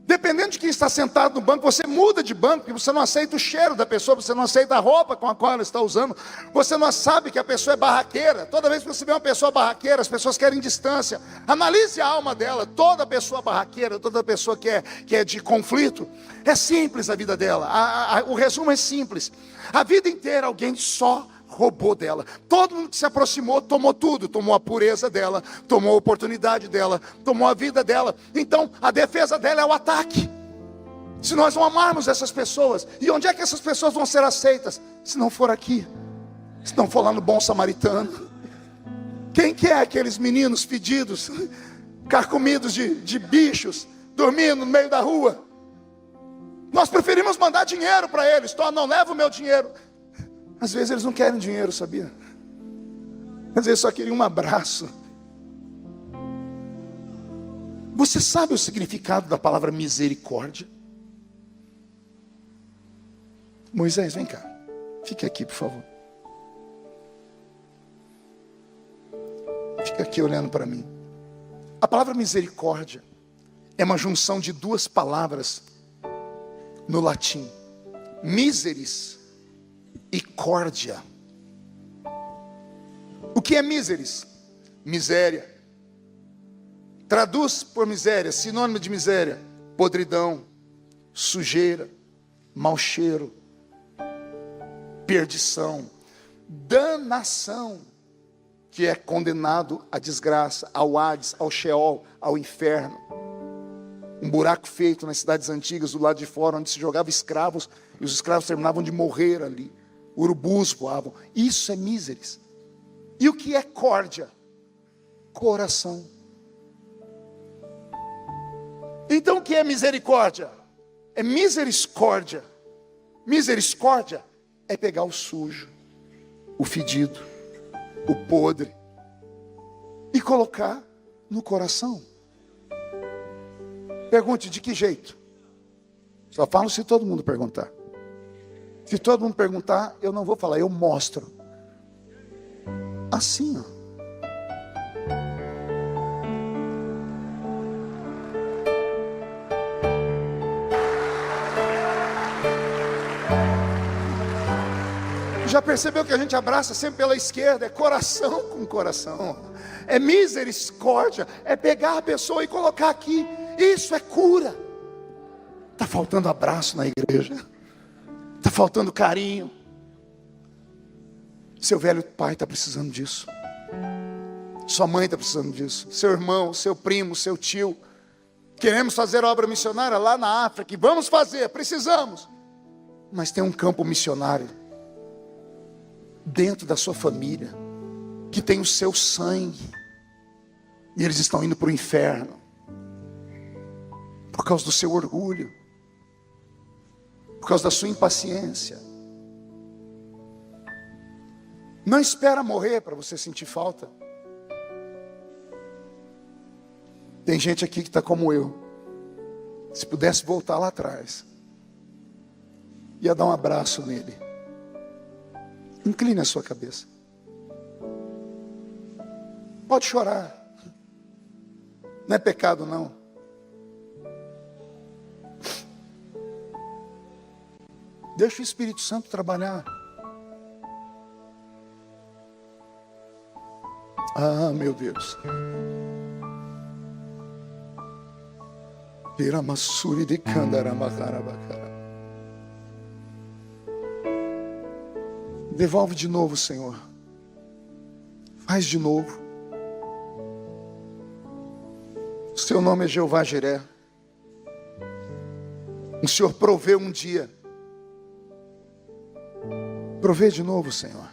Dependendo de quem está sentado no banco, você muda de banco, porque você não aceita o cheiro da pessoa, você não aceita a roupa com a qual ela está usando, você não sabe que a pessoa é barraqueira. Toda vez que você vê uma pessoa barraqueira, as pessoas querem distância. Analise a alma dela. Toda pessoa barraqueira, toda pessoa que é de conflito, é simples a vida dela. O resumo é simples. A vida inteira alguém só roubou dela. Todo mundo que se aproximou tomou tudo. Tomou a pureza dela, tomou a oportunidade dela, tomou a vida dela. Então a defesa dela é o ataque. Se nós não amarmos essas pessoas, e onde é que essas pessoas vão ser aceitas? Se não for aqui, se não for lá no Bom Samaritano. Quem que é aqueles meninos fedidos, carcomidos de bichos, dormindo no meio da rua? Nós preferimos mandar dinheiro para eles. Não leva o meu dinheiro. Às vezes eles não querem dinheiro, sabia? Às vezes só queriam um abraço. Você sabe o significado da palavra misericórdia? Moisés, vem cá. Fique aqui, por favor. Fica aqui olhando para mim. A palavra misericórdia é uma junção de duas palavras no latim. Miseris e córdia. O que é miseris? Miséria. Traduz por miséria, sinônimo de miséria: podridão, sujeira, mau cheiro, perdição, danação, que é condenado à desgraça, ao Hades, ao Sheol, ao inferno. Um buraco feito nas cidades antigas do lado de fora, onde se jogava escravos, e os escravos terminavam de morrer ali. Urubus voavam. Isso é miseris. E o que é córdia? Coração. Então o que é misericórdia? É misericórdia. Misericórdia é pegar o sujo, o fedido, o podre e colocar no coração. Pergunte: de que jeito? Só falo se todo mundo perguntar. Se todo mundo perguntar, eu não vou falar, eu mostro. Assim, ó. Já percebeu que a gente abraça sempre pela esquerda? É coração com coração. É misericórdia. É pegar a pessoa e colocar aqui. Isso é cura. Está faltando abraço na igreja. Está faltando carinho. Seu velho pai está precisando disso. Sua mãe está precisando disso. Seu irmão, seu primo, seu tio. Queremos fazer obra missionária lá na África. E vamos fazer, precisamos. Mas tem um campo missionário dentro da sua família, que tem o seu sangue. E eles estão indo para o inferno. Por causa do seu orgulho. Por causa da sua impaciência. Não espera morrer para você sentir falta. Tem gente aqui que está como eu. Se pudesse voltar lá atrás, ia dar um abraço nele. Incline a sua cabeça. Pode chorar. Não é pecado, não. Deixa o Espírito Santo trabalhar. Ah, meu Deus. Piramassuri de Candaramacarabacara. Devolve de novo, Senhor. Faz de novo. O seu nome é Jeová Jiré. O Senhor proveu um dia. Provê de novo, Senhor.